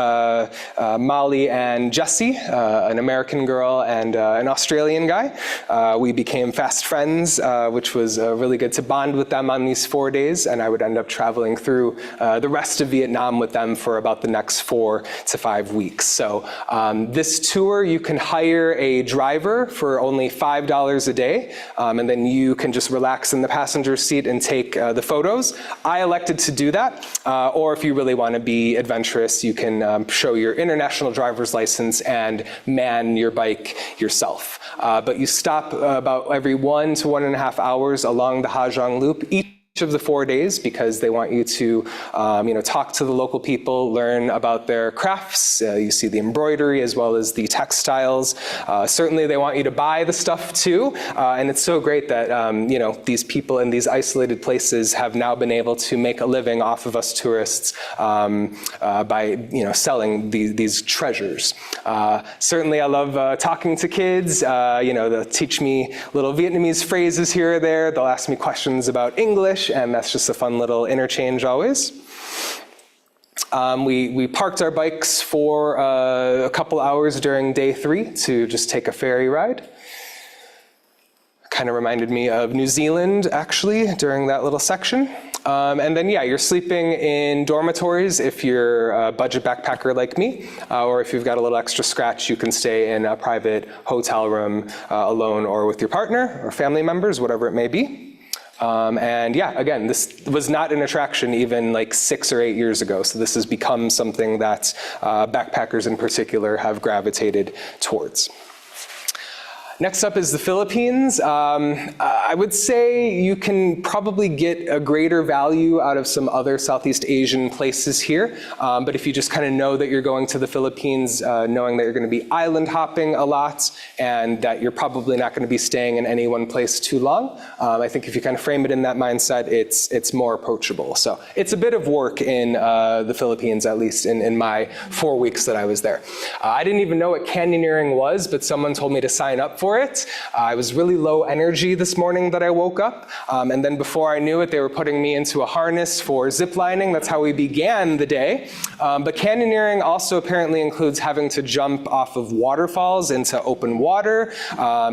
Molly and Jessie, an American girl and an Australian guy. We became fast friends, which was really good to bond with them on these 4 days, and I would end up traveling through the rest of Vietnam with them for about the next 4 to 5 weeks. So this tour, you can hire a driver for only $5 a day, and then you can just relax in the passenger seat and take the photos. I elected to do that, or if you really want to be adventurous, you can show your international driver's license and man your bike yourself. But you stop about every 1 to 1.5 hours along the Ha Giang Loop. Each of the 4 days because they want you to talk to the local people, learn about their crafts. You see the embroidery as well as the textiles. Certainly they want you to buy the stuff too, and it's so great that these people in these isolated places have now been able to make a living off of us tourists by selling these treasures. Certainly I love talking to kids. They'll teach me little Vietnamese phrases here or there. They'll ask me questions about English, and that's just a fun little interchange always. We parked our bikes for a couple hours during day 3 to just take a ferry ride. Kind of reminded me of New Zealand, actually, during that little section. And then, you're sleeping in dormitories if you're a budget backpacker like me, or if you've got a little extra scratch, you can stay in a private hotel room alone or with your partner or family members, whatever it may be. Again, this was not an attraction even like 6 or 8 years ago. So this has become something that backpackers in particular have gravitated towards. Next up is the Philippines. I would say you can probably get a greater value out of some other Southeast Asian places here. But if you just kind of know that you're going to the Philippines, knowing that you're going to be island hopping a lot and that you're probably not going to be staying in any one place too long, I think if you kind of frame it in that mindset, it's more approachable. So it's a bit of work in the Philippines, at least in my 4 weeks that I was there. I didn't even know what canyoneering was, but someone told me to sign up for it. I was really low energy this morning that I woke up, and then before I knew it, they were putting me into a harness for zip lining. That's how we began the day. But canyoneering also apparently includes having to jump off of waterfalls into open water.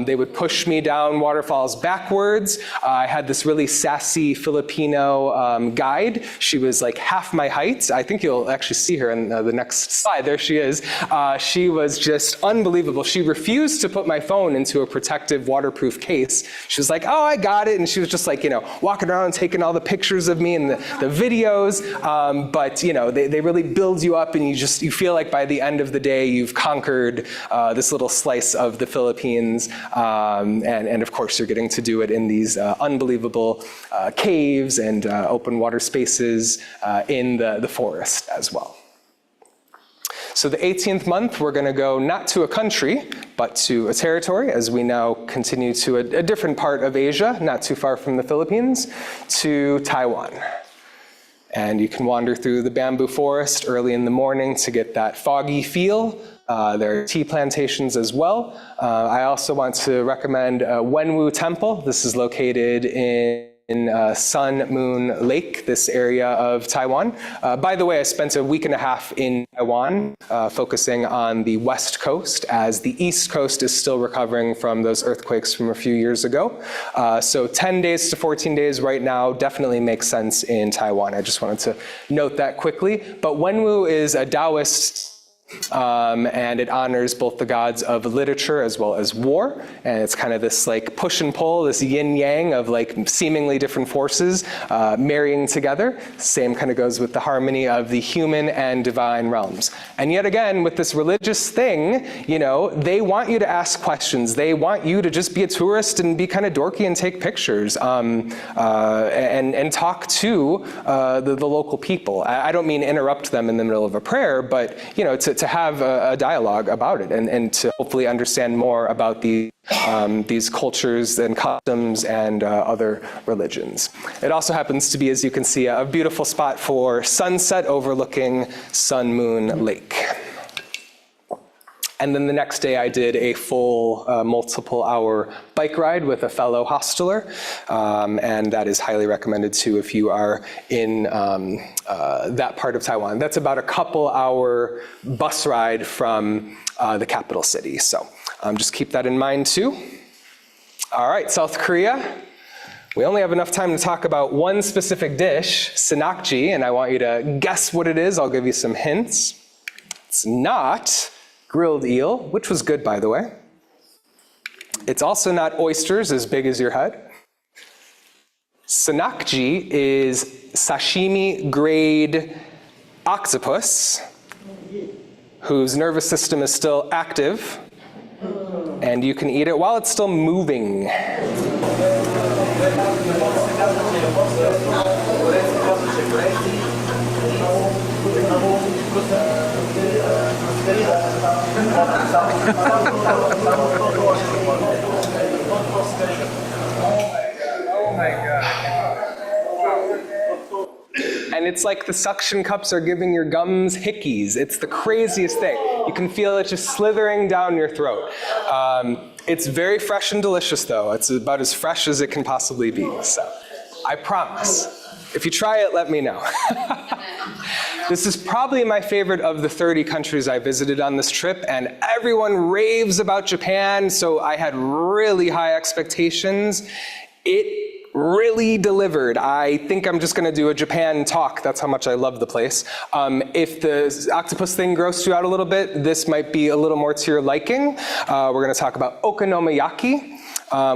They would push me down waterfalls backwards. I had this really sassy Filipino guide. She was like half my height. I think you'll actually see her in the next slide. There she is. She was just unbelievable. She refused to put my phone into a protective waterproof case. She was like, oh, I got it. And she was just like, walking around taking all the pictures of me and the videos. But they really build you up, and you feel like by the end of the day, you've conquered this little slice of the Philippines. And of course, you're getting to do it in these unbelievable caves and open water spaces in the forest as well. So the 18th month, we're going to go not to a country, but to a territory, as we now continue to a different part of Asia, not too far from the Philippines, to Taiwan. And you can wander through the bamboo forest early in the morning to get that foggy feel. There are tea plantations as well. I also want to recommend Wenwu Temple. This is located in Sun Moon Lake, this area of Taiwan. By the way, I spent a week and a half in Taiwan, focusing on the west coast, as the east coast is still recovering from those earthquakes from a few years ago. So 10 days to 14 days right now definitely makes sense in Taiwan. I just wanted to note that quickly. But Wenwu is a Taoist and it honors both the gods of literature as well as war. And it's kind of this like push and pull, this yin yang of like seemingly different forces marrying together. Same kind of goes with the harmony of the human and divine realms. And yet again, with this religious thing, they want you to ask questions. They want you to just be a tourist and be kind of dorky and take pictures and talk to the local people. I don't mean interrupt them in the middle of a prayer, but to have a dialogue about it and to hopefully understand more about these cultures and customs and other religions. It also happens to be, as you can see, a beautiful spot for sunset overlooking Sun Moon Lake. And then the next day I did a full multiple-hour bike ride with a fellow hosteler, and that is highly recommended too if you are in that part of Taiwan. That's about a couple-hour bus ride from the capital city, so just keep that in mind too. All right, South Korea. We only have enough time to talk about one specific dish, sinakji, and I want you to guess what it is. I'll give you some hints. It's not grilled eel, which was good, by the way. It's also not oysters as big as your head. Sinakji is sashimi grade octopus whose nervous system is still active, and you can eat it while it's still moving. Oh my God. And it's like the suction cups are giving your gums hickeys. It's the craziest thing. You can feel it just slithering down your throat. It's very fresh and delicious though. It's about as fresh as it can possibly be. So I promise. If you try it, let me know. This is probably my favorite of the 30 countries I visited on this trip, and everyone raves about Japan, so I had really high expectations. It really delivered. I think I'm just gonna do a Japan talk. That's how much I love the place. If the octopus thing grossed you out a little bit, this might be a little more to your liking. We're gonna talk about okonomiyaki,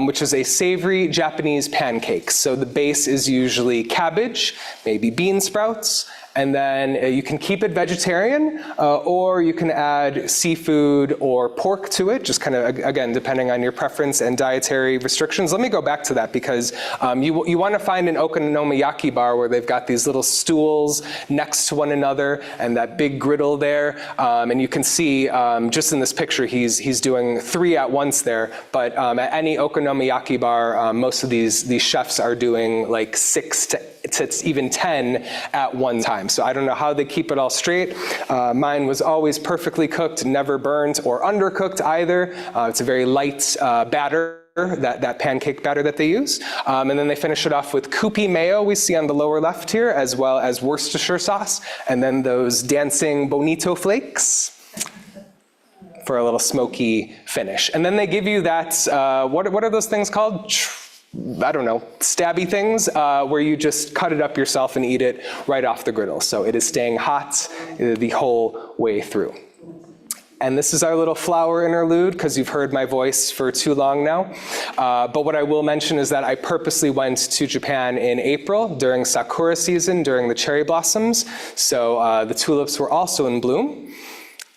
which is a savory Japanese pancake. So the base is usually cabbage, maybe bean sprouts, and then you can keep it vegetarian, or you can add seafood or pork to it, just kind of, again, depending on your preference and dietary restrictions. Let me go back to that because you want to find an okonomiyaki bar where they've got these little stools next to one another and that big griddle there. And you can see, just in this picture, he's doing 3 at once there. But at any okonomiyaki bar, most of these chefs are doing like 6 to even 10 at one time. So I don't know how they keep it all straight. Mine was always perfectly cooked, never burnt or undercooked either. It's a very light batter, that pancake batter that they use. And then they finish it off with Kewpie mayo we see on the lower left here, as well as Worcestershire sauce, and then those dancing bonito flakes for a little smoky finish. And then they give you that, what are those things called? I don't know, stabby things, where you just cut it up yourself and eat it right off the griddle. So it is staying hot the whole way through. And this is our little flower interlude, because you've heard my voice for too long now. But what I will mention is that I purposely went to Japan in April during Sakura season, during the cherry blossoms. So the tulips were also in bloom.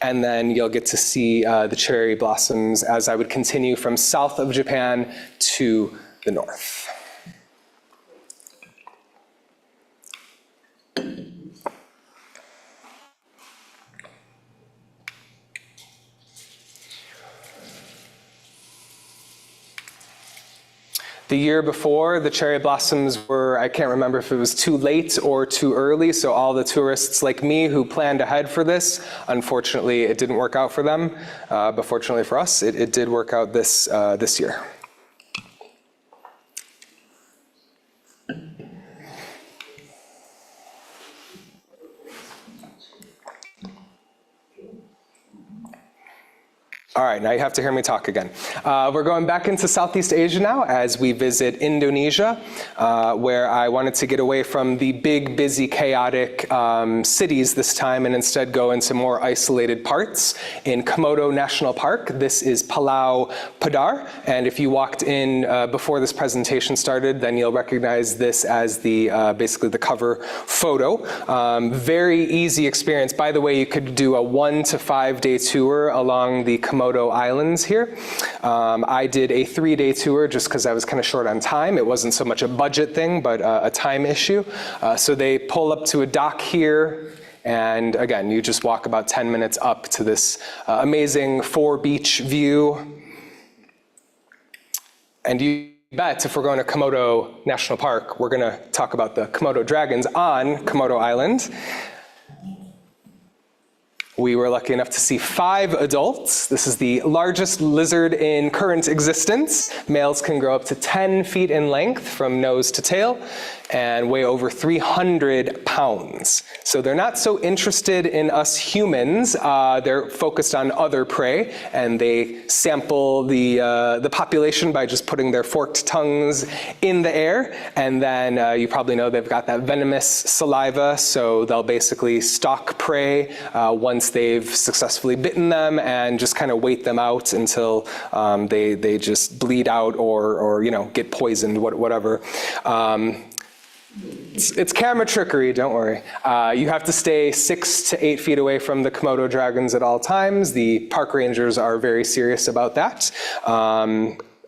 And then you'll get to see the cherry blossoms as I would continue from south of Japan to the north. The year before, the cherry blossoms were, I can't remember if it was too late or too early, so all the tourists like me who planned ahead for this, unfortunately it didn't work out for them, but fortunately for us, it did work out this year. All right, now you have to hear me talk again. We're going back into Southeast Asia now as we visit Indonesia, where I wanted to get away from the big, busy, chaotic cities this time and instead go into more isolated parts. In Komodo National Park, this is Palau Padar, and if you walked in before this presentation started, then you'll recognize this as the basically the cover photo. Very easy experience. By the way, you could do a 1 to 5 day tour along the Komodo Islands here. I did a 3-day tour just because I was kind of short on time. It wasn't so much a budget thing, but a time issue. So they pull up to a dock here, and again, you just walk about 10 minutes up to this amazing 4-beach view. And you bet if we're going to Komodo National Park, we're going to talk about the Komodo dragons on Komodo Island. We were lucky enough to see 5 adults. This is the largest lizard in current existence. Males can grow up to 10 feet in length from nose to tail and weigh over 300 pounds. So they're not so interested in us humans. They're focused on other prey, and they sample the population by just putting their forked tongues in the air. And then you probably know they've got that venomous saliva, so they'll basically stalk prey once they've successfully bitten them and just kind of wait them out until they just bleed out or get poisoned, whatever. It's camera trickery, don't worry. You have to stay 6 to 8 feet away from the Komodo dragons at all times. The park rangers are very serious about that.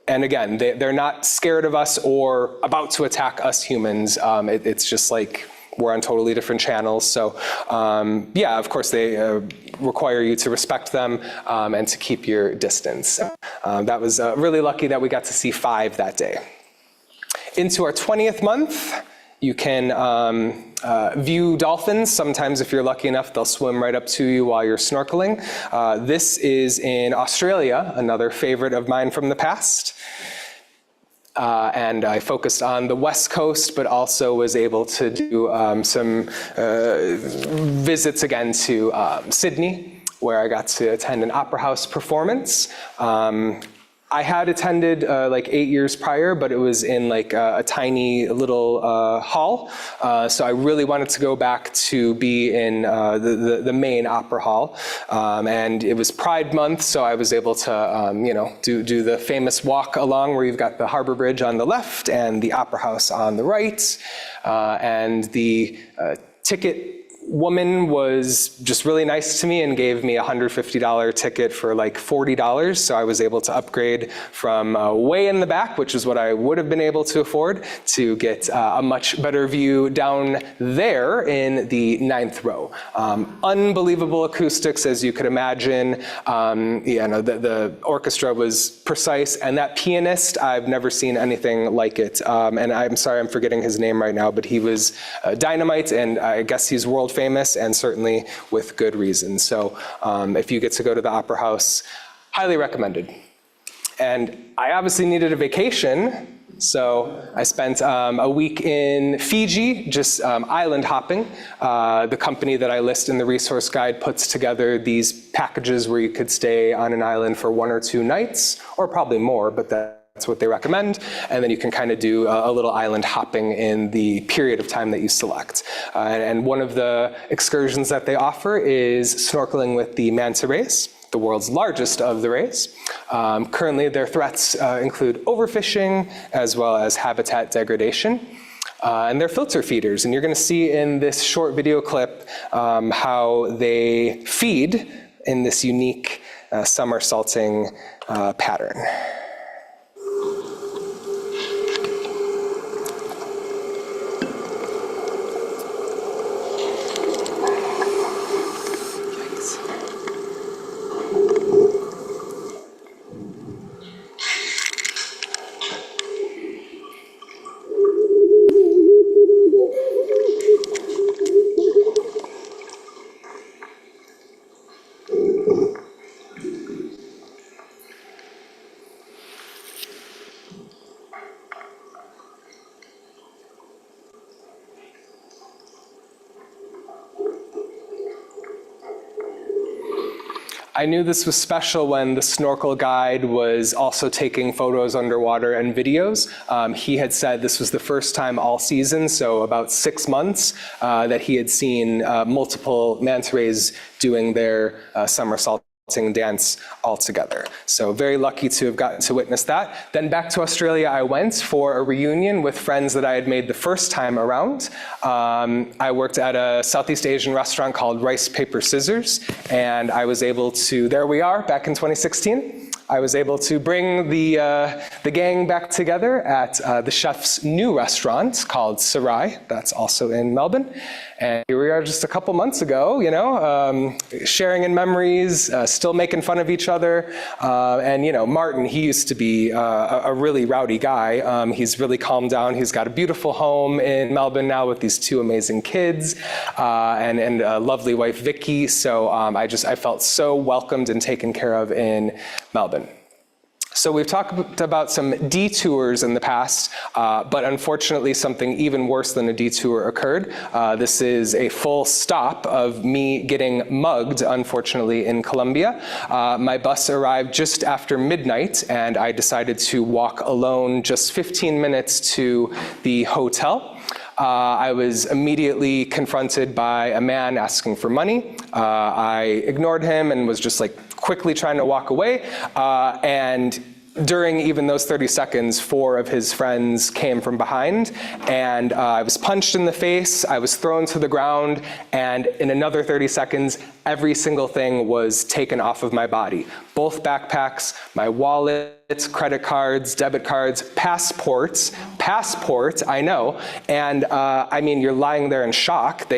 And again, they're not scared of us or about to attack us humans. It's just like we're on totally different channels. So yeah, of course they require you to respect them and to keep your distance. That was really lucky that we got to see 5 that day. Into our 20th month, you can view dolphins. Sometimes if you're lucky enough, they'll swim right up to you while you're snorkeling. This is in Australia, another favorite of mine from the past. And I focused on the West Coast, but also was able to do some visits again to Sydney, where I got to attend an opera house performance. I had attended like 8 years prior, but it was in like a tiny little hall. So I really wanted to go back to be in the main opera hall. And it was Pride Month, so I was able to you know, do the famous walk along where you've got the Harbor Bridge on the left and the opera house on the right. And the ticket woman was just really nice to me and gave me a $150 ticket for like $40. So I was able to upgrade from way in the back, which is what I would have been able to afford, to get a much better view down there in the 9th row. Unbelievable acoustics, as you could imagine. You know, the orchestra was precise, and that pianist, I've never seen anything like it. And I'm sorry, I'm forgetting his name right now, but he was dynamite, and I guess he's world famous, and certainly with good reason. So if you get to go to the opera house, highly recommended. And I obviously needed a vacation, so I spent a week in Fiji, just island hopping. The company that I list in the resource guide puts together these packages where you could stay on an island for 1 or 2 nights, or probably more, but that's what they recommend. And then you can kind of do a little island hopping in the period of time that you select. And one of the excursions that they offer is snorkeling with the manta rays, the world's largest of the rays. Currently, their threats include overfishing as well as habitat degradation. And they're filter feeders. And you're going to see in this short video clip how they feed in this unique somersaulting pattern. I knew this was special when the snorkel guide was also taking photos underwater and videos. He had said this was the first time all season, so about 6 months, that he had seen multiple manta rays doing their somersaulting dance all together. So very lucky to have gotten to witness that. Then back to Australia I went for a reunion with friends that I had made the first time around. I worked at a Southeast Asian restaurant called Rice, Paper, Scissors, and I was able to, there we are, back in 2016. I was able to bring the gang back together at the chef's new restaurant called Sarai. That's also in Melbourne. And here we are just a couple months ago, you know, sharing in memories, still making fun of each other. And, you know, Martin, he used to be a really rowdy guy. He's really calmed down. He's got a beautiful home in Melbourne now with these 2 amazing kids and a lovely wife, Vicky. So I felt so welcomed and taken care of in Melbourne. So we've talked about some detours in the past, but unfortunately something even worse than a detour occurred. This is a full stop of me getting mugged, unfortunately, in Colombia. My bus arrived just after midnight, and I decided to walk alone just 15 minutes to the hotel. I was immediately confronted by a man asking for money. I ignored him and was just like quickly trying to walk away. And during even those 30 seconds, 4 of his friends came from behind, and I was punched in the face, I was thrown to the ground, and in another 30 seconds, every single thing was taken off of my body. Both backpacks, my wallets, credit cards, debit cards, passports, I know, and I mean, you're lying there in shock,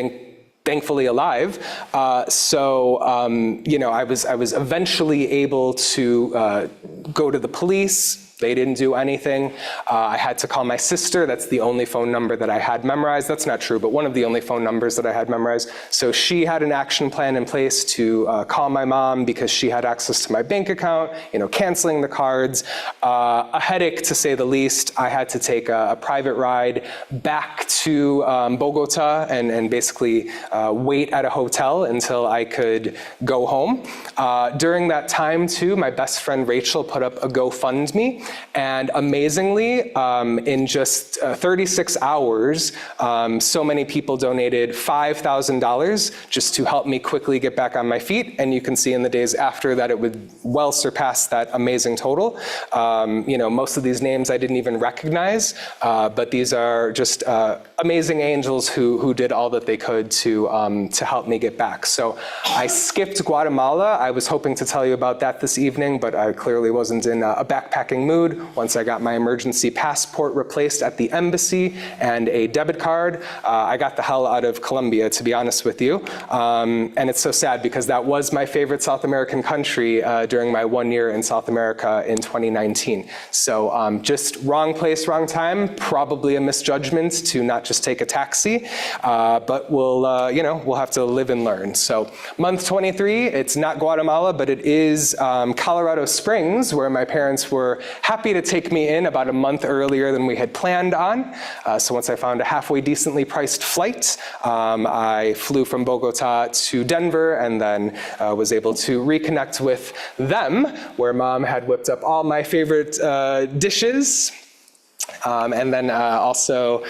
thankfully alive. You know, I was eventually able to go to the police. They didn't do anything. I had to call my sister. That's the only phone number that I had memorized. That's not true, but one of the only phone numbers that I had memorized. So she had an action plan in place to call my mom because she had access to my bank account, you know, canceling the cards. A headache, to say the least. I had to take a private ride back to Bogota and basically wait at a hotel until I could go home. During that time, too, my best friend Rachel put up a GoFundMe. And amazingly, in just 36 hours, so many people donated $5,000 just to help me quickly get back on my feet. And you can see in the days after that it would well surpass that amazing total. You know, most of these names I didn't even recognize, but these are just amazing angels who did all that they could to help me get back. So I skipped Guatemala. I was hoping to tell you about that this evening, but I clearly wasn't in a backpacking mood. Once I got my emergency passport replaced at the embassy and a debit card, I got the hell out of Colombia, to be honest with you. And it's so sad because that was my favorite South American country during my 1 year in South America in 2019. So just wrong place, wrong time, probably a misjudgment to not just take a taxi, but we'll, you know, we'll have to live and learn. So month 23, it's not Guatemala, but it is Colorado Springs, where my parents were happy to take me in about a month earlier than we had planned on. So once I found a halfway decently priced flight, I flew from Bogota to Denver and then was able to reconnect with them, where Mom had whipped up all my favorite dishes. And then also,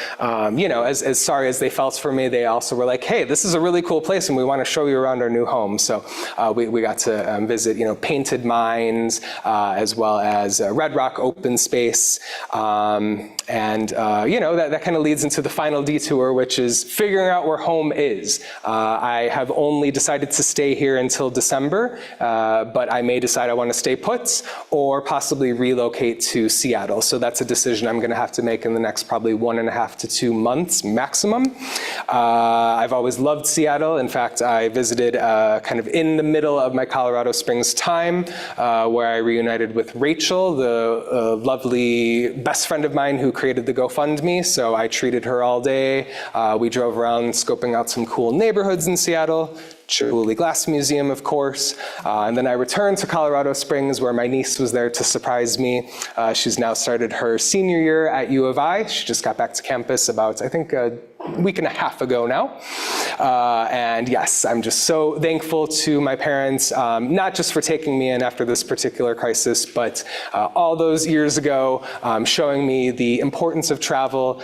you know, as sorry as they felt for me, they also were like, hey, this is a really cool place and we want to show you around our new home. So we got to visit, you know, Painted Mines, as well as Red Rock Open Space. And you know, that kind of leads into the final detour, which is figuring out where home is. I have only decided to stay here until December, but I may decide I want to stay put or possibly relocate to Seattle. So that's a decision I'm going to have to make in the next probably 1.5 to 2 months maximum. I've always loved Seattle. In fact, I visited kind of in the middle of my Colorado Springs time, where I reunited with Rachel, the lovely best friend of mine who created the GoFundMe. So I treated her all day. We drove around scoping out some cool neighborhoods in Seattle. Chihuly Glass Museum, of course. And then I returned to Colorado Springs, where my niece was there to surprise me. She's now started her senior year at U of I. She just got back to campus about, I think, a week and a half ago now. And yes, I'm just so thankful to my parents, not just for taking me in after this particular crisis, but all those years ago, showing me the importance of travel.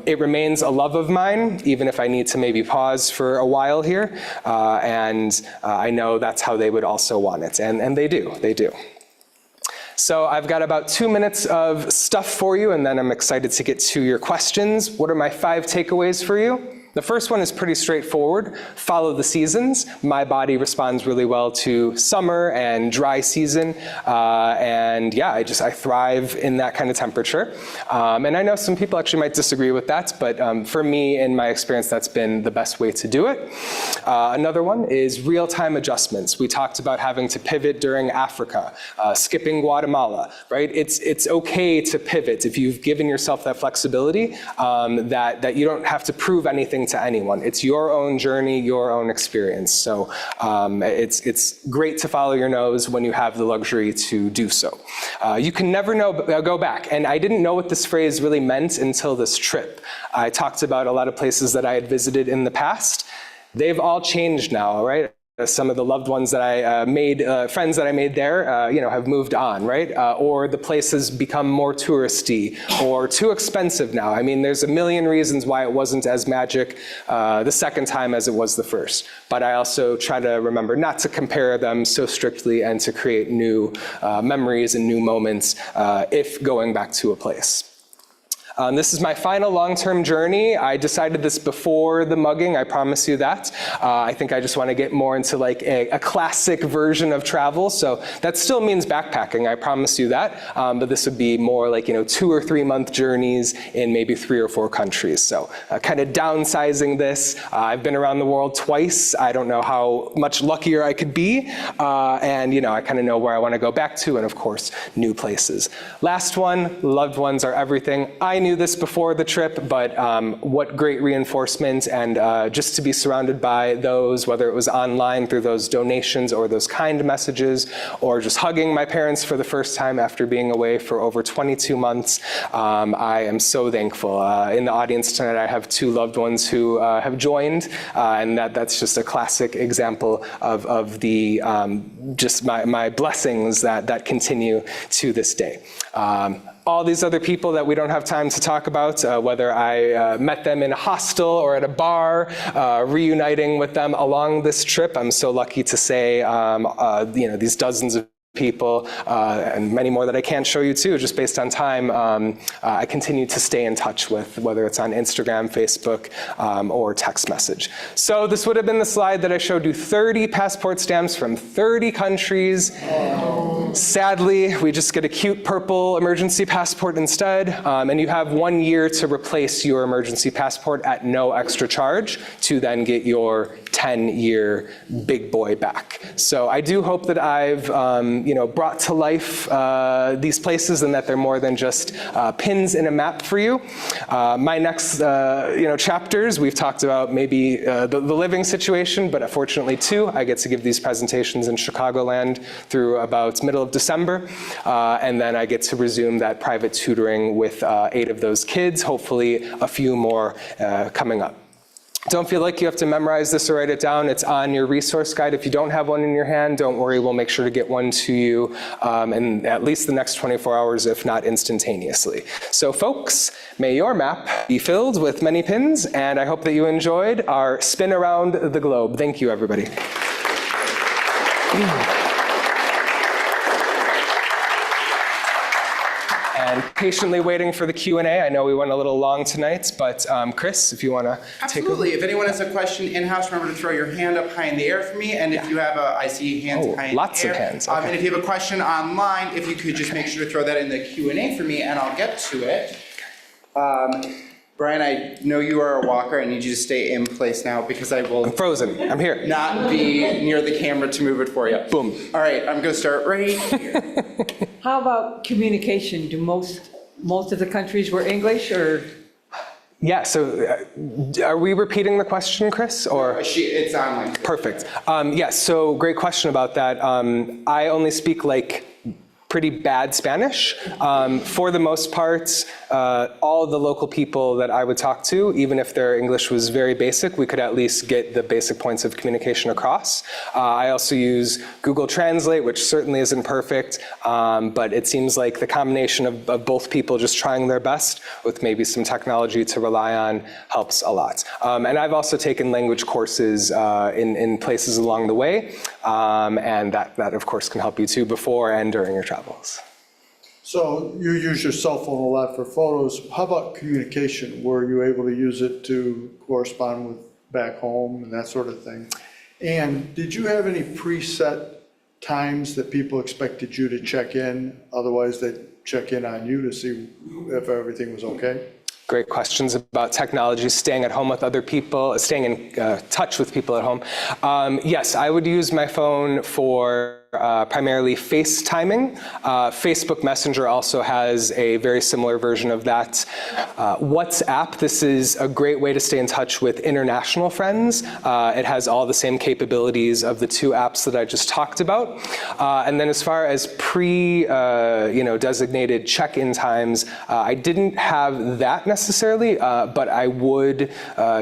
It remains a love of mine, even if I need to maybe pause for a while here. And I know that's how they would also want it, and they do. So I've got about 2 minutes of stuff for you, and then I'm excited to get to your questions. What are my 5 takeaways for you? The first one is pretty straightforward. Follow the seasons. My body responds really well to summer and dry season. And yeah, I thrive in that kind of temperature. And I know some people actually might disagree with that, but for me, in my experience, that's been the best way to do it. Another one is real-time adjustments. We talked about having to pivot during Africa, skipping Guatemala, right? It's okay to pivot if you've given yourself that flexibility, that you don't have to prove anything to anyone. It's your own journey, your own experience. So it's great to follow your nose when you have the luxury to do so. You can never go back. And I didn't know what this phrase really meant until this trip. I talked about a lot of places that I had visited in the past. They've all changed now, right? some of the loved ones that I made, friends that I made there, have moved on, right? Or the place has become more touristy or too expensive now. I mean, there's a million reasons why it wasn't as magic the second time as it was the first. But I also try to remember not to compare them so strictly and to create new memories and new moments if going back to a place. This is my final long-term journey. I decided this before the mugging, I promise you that. I think I just want to get more into like a classic version of travel. So that still means backpacking, I promise you that. But this would be more like 2 or 3 month journeys in maybe 3 or 4 countries. So kind of downsizing this. I've been around the world twice. I don't know how much luckier I could be. And I kind of know where I want to go back to, and of course, new places. Last one, loved ones are everything. I knew this before the trip, but what great reinforcement, and just to be surrounded by those, whether it was online through those donations or those kind messages, or just hugging my parents for the first time after being away for over 22 months. I am so thankful. In the audience tonight, I have 2 loved ones who have joined, and that's just a classic example of the just my blessings that continue to this day. All these other people that we don't have time to talk about, whether I met them in a hostel or at a bar, reuniting with them along this trip. I'm so lucky to say, these dozens of people, and many more that I can't show you too, just based on time, I continue to stay in touch with, whether it's on Instagram, Facebook, or text message. So this would have been the slide that I showed you, 30 passport stamps from 30 countries. Sadly, we just get a cute purple emergency passport instead, and you have 1 year to replace your emergency passport at no extra charge to then get your 10-year big boy back. So I do hope that I've brought to life these places, and that they're more than just pins in a map for you. My next chapters, we've talked about maybe the living situation, but fortunately too, I get to give these presentations in Chicagoland through about middle of December, and then I get to resume that private tutoring with 8 of those kids, hopefully a few more coming up. Don't feel like you have to memorize this or write it down. It's on your resource guide. If you don't have one in your hand, don't worry, we'll make sure to get one to you in at least the next 24 hours, if not instantaneously. So folks, may your map be filled with many pins, and I hope that you enjoyed our spin around the globe. Thank you, everybody. And patiently waiting for the Q&A. I know we went a little long tonight, but Chris, if you want to take over. Absolutely. If anyone has a question in-house, remember to throw your hand up high in the air for me. And if you have I see hands high in the air. Lots of hands. Okay. And if you have a question online, if you could just make sure to throw that in the Q&A for me, and I'll get to it. Brian, I know you are a walker. I need you to stay in place now because I will. I'm frozen. I'm here. Not be near the camera to move it for you. Boom. All right, I'm going to start right here. How about communication? Do most of the countries were English, or? Yeah, so are we repeating the question, Chris? Or It's online. Perfect. Yes, so great question about that. I only speak pretty bad Spanish. For the most part, all of the local people that I would talk to, even if their English was very basic, we could at least get the basic points of communication across. I also use Google Translate, which certainly isn't perfect, but it seems like the combination of both people just trying their best with maybe some technology to rely on helps a lot. And I've also taken language courses in places along the way, and that of course can help you too before and during your travels. So you use your cell phone a lot for photos. How about communication? Were you able to use it to correspond with back home and that sort of thing? And did you have any preset times that people expected you to check in? Otherwise, they'd check in on you to see if everything was okay? Great questions about technology, staying at home with other people, staying in touch with people at home. Yes, I would use my phone for primarily FaceTiming. Facebook Messenger also has a very similar version of that. WhatsApp, this is a great way to stay in touch with international friends. It has all the same capabilities of the two apps that I just talked about. And then as far as designated check-in times, I didn't have that necessarily, but I would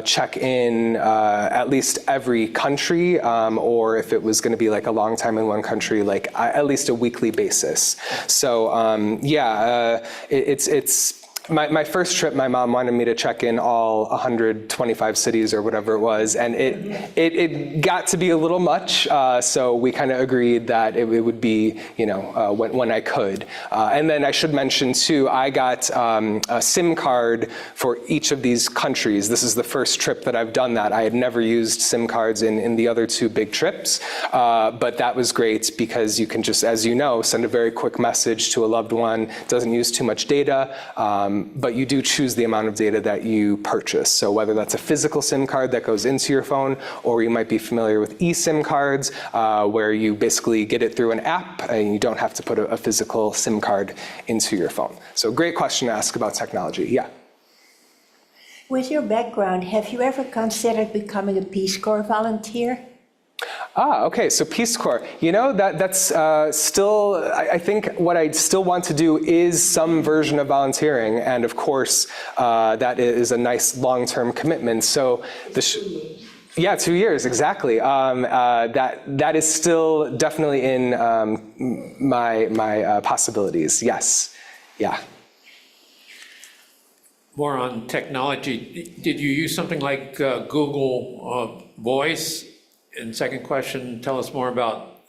check in at least every country, or if it was going to be like a long time in one country, like at least a weekly basis. So it's my first trip, my mom wanted me to check in all 125 cities or whatever it was, and it got to be a little much, so we kind of agreed that it would be, when I could. And then I should mention too, I got a SIM card for each of these countries. This is the first trip that I've done that. I had never used SIM cards in the other two big trips, but that was great because you can just, as you know, send a very quick message to a loved one. It doesn't use too much data. But you do choose the amount of data that you purchase. So whether that's a physical SIM card that goes into your phone, or you might be familiar with eSIM cards, where you basically get it through an app and you don't have to put a physical SIM card into your phone. So great question to ask about technology, yeah. With your background, have you ever considered becoming a Peace Corps volunteer? Okay, so Peace Corps. That's still, I think what I still want to do is some version of volunteering, and of course, that is a nice long-term commitment. So, 2 years, exactly. That is still definitely in my possibilities, yes, yeah. More on technology, did you use something like Google Voice? And second question, tell us more about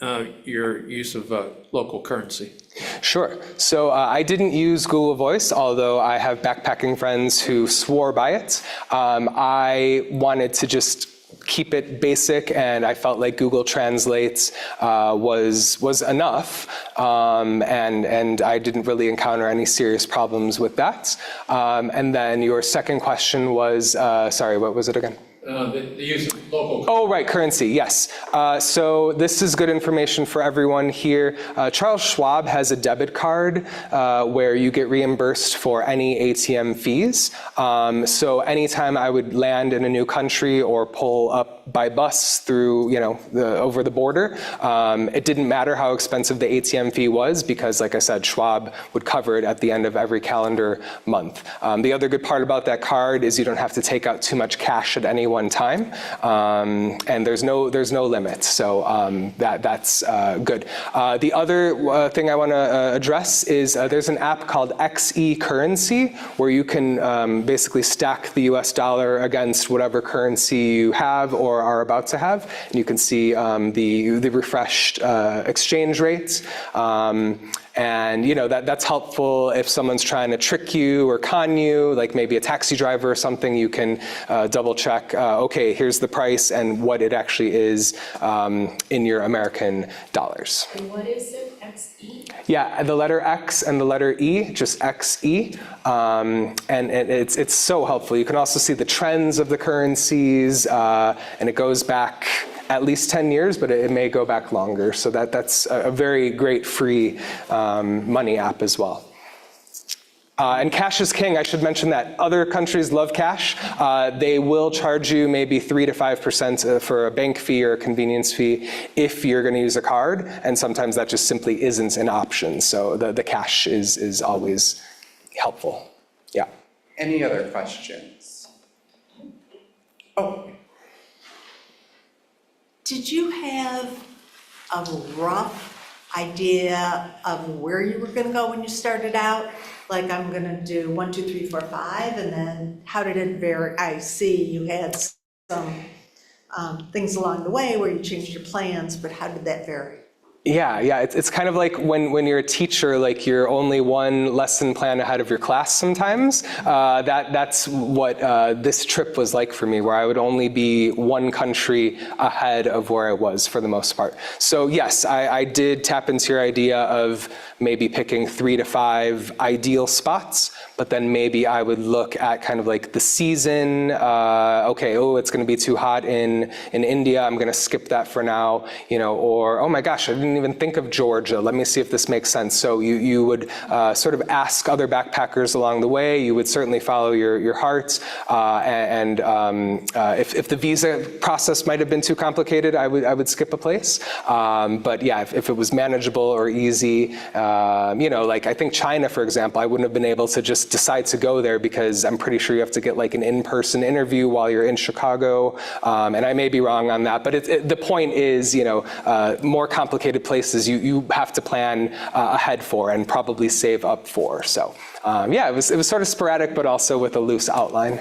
your use of local currency. Sure. So I didn't use Google Voice, although I have backpacking friends who swore by it. I wanted to just keep it basic, and I felt like Google Translate was enough, and I didn't really encounter any serious problems with that. And then your second question was, sorry, what was it again? The use of local currency. Oh, right, currency, yes. So this is good information for everyone here. Charles Schwab has a debit card where you get reimbursed for any ATM fees. So anytime I would land in a new country or pull up by bus through, over the border, it didn't matter how expensive the ATM fee was because, like I said, Schwab would cover it at the end of every calendar month. The other good part about that card is you don't have to take out too much cash at any one time, and there's no limit, so that's good. The other thing I want to address is there's an app called XE Currency where you can basically stack the US dollar against whatever currency you have or are about to have, and you can see the refreshed exchange rates. And that's helpful if someone's trying to trick you or con you, like maybe a taxi driver or something. You can double check, okay, here's the price and what it actually is in your American dollars. And what is it, XE? Yeah, the letter X and the letter E, just XE. And it's so helpful. You can also see the trends of the currencies, and it goes back at least 10 years, but it may go back longer. So that's a very great free money app as well. And cash is king. I should mention that other countries love cash. They will charge you maybe 3 to 5% for a bank fee or a convenience fee if you're going to use a card, and sometimes that just simply isn't an option. So the cash is always helpful. Yeah. Any other questions? Oh. Did you have a rough idea of where you were going to go when you started out? Like, I'm going to do 1, 2, 3, 4, 5, and then how did it vary? I see you had some things along the way where you changed your plans, but how did that vary? Yeah, it's kind of like when you're a teacher, like you're only one lesson plan ahead of your class sometimes. That's what this trip was like for me, where I would only be one country ahead of where I was for the most part. So yes, I did tap into your idea of maybe picking 3 to 5 ideal spots, but then maybe I would look at kind of like the season. Okay, it's going to be too hot in India. I'm going to skip that for now, or oh my gosh, I didn't even think of Georgia. Let me see if this makes sense. So you would sort of ask other backpackers along the way. You would certainly follow your heart. If the visa process might have been too complicated, I would skip a place. But yeah, if it was manageable or easy, like I think China, for example, I wouldn't have been able to just decide to go there because I'm pretty sure you have to get like an in-person interview while you're in Chicago. And I may be wrong on that, but the point is, more complicated places you have to plan ahead for and probably save up for. So yeah, it was sort of sporadic, but also with a loose outline.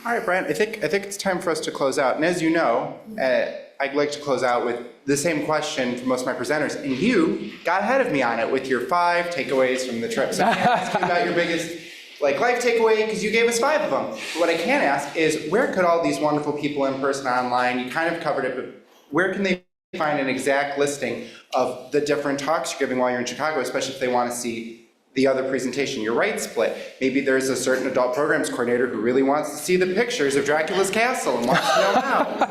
All right, Brian, I think it's time for us to close out. And as you know, I'd like to close out with the same question for most of my presenters. And you got ahead of me on it with your 5 takeaways from the trip. So I can't ask you about your biggest life takeaway because you gave us 5 of them. But what I can ask is, where could all these wonderful people in person, online, you kind of covered it, but where can they find an exact listing of the different talks you're giving while you're in Chicago, especially if they want to see the other presentation, your right split? Maybe there's a certain adult programs coordinator who really wants to see the pictures of Dracula's castle and wants to know how.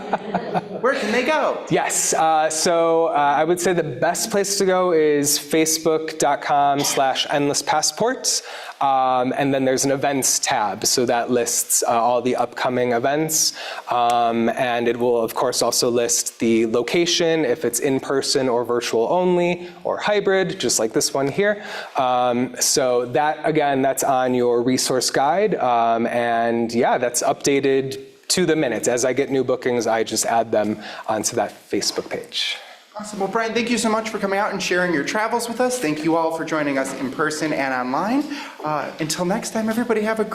Where can they go? Yes, so I would say the best place to go is facebook.com/endlesspassports. And then there's an events tab, so that lists all the upcoming events. And it will, of course, also list the location, if it's in person or virtual only, or hybrid, just like this one here. So that, again, that's on your resource guide. And yeah, that's updated to the minute. As I get new bookings, I just add them onto that Facebook page. Awesome. Well, Brian, thank you so much for coming out and sharing your travels with us. Thank you all for joining us in person and online. Until next time, everybody have a great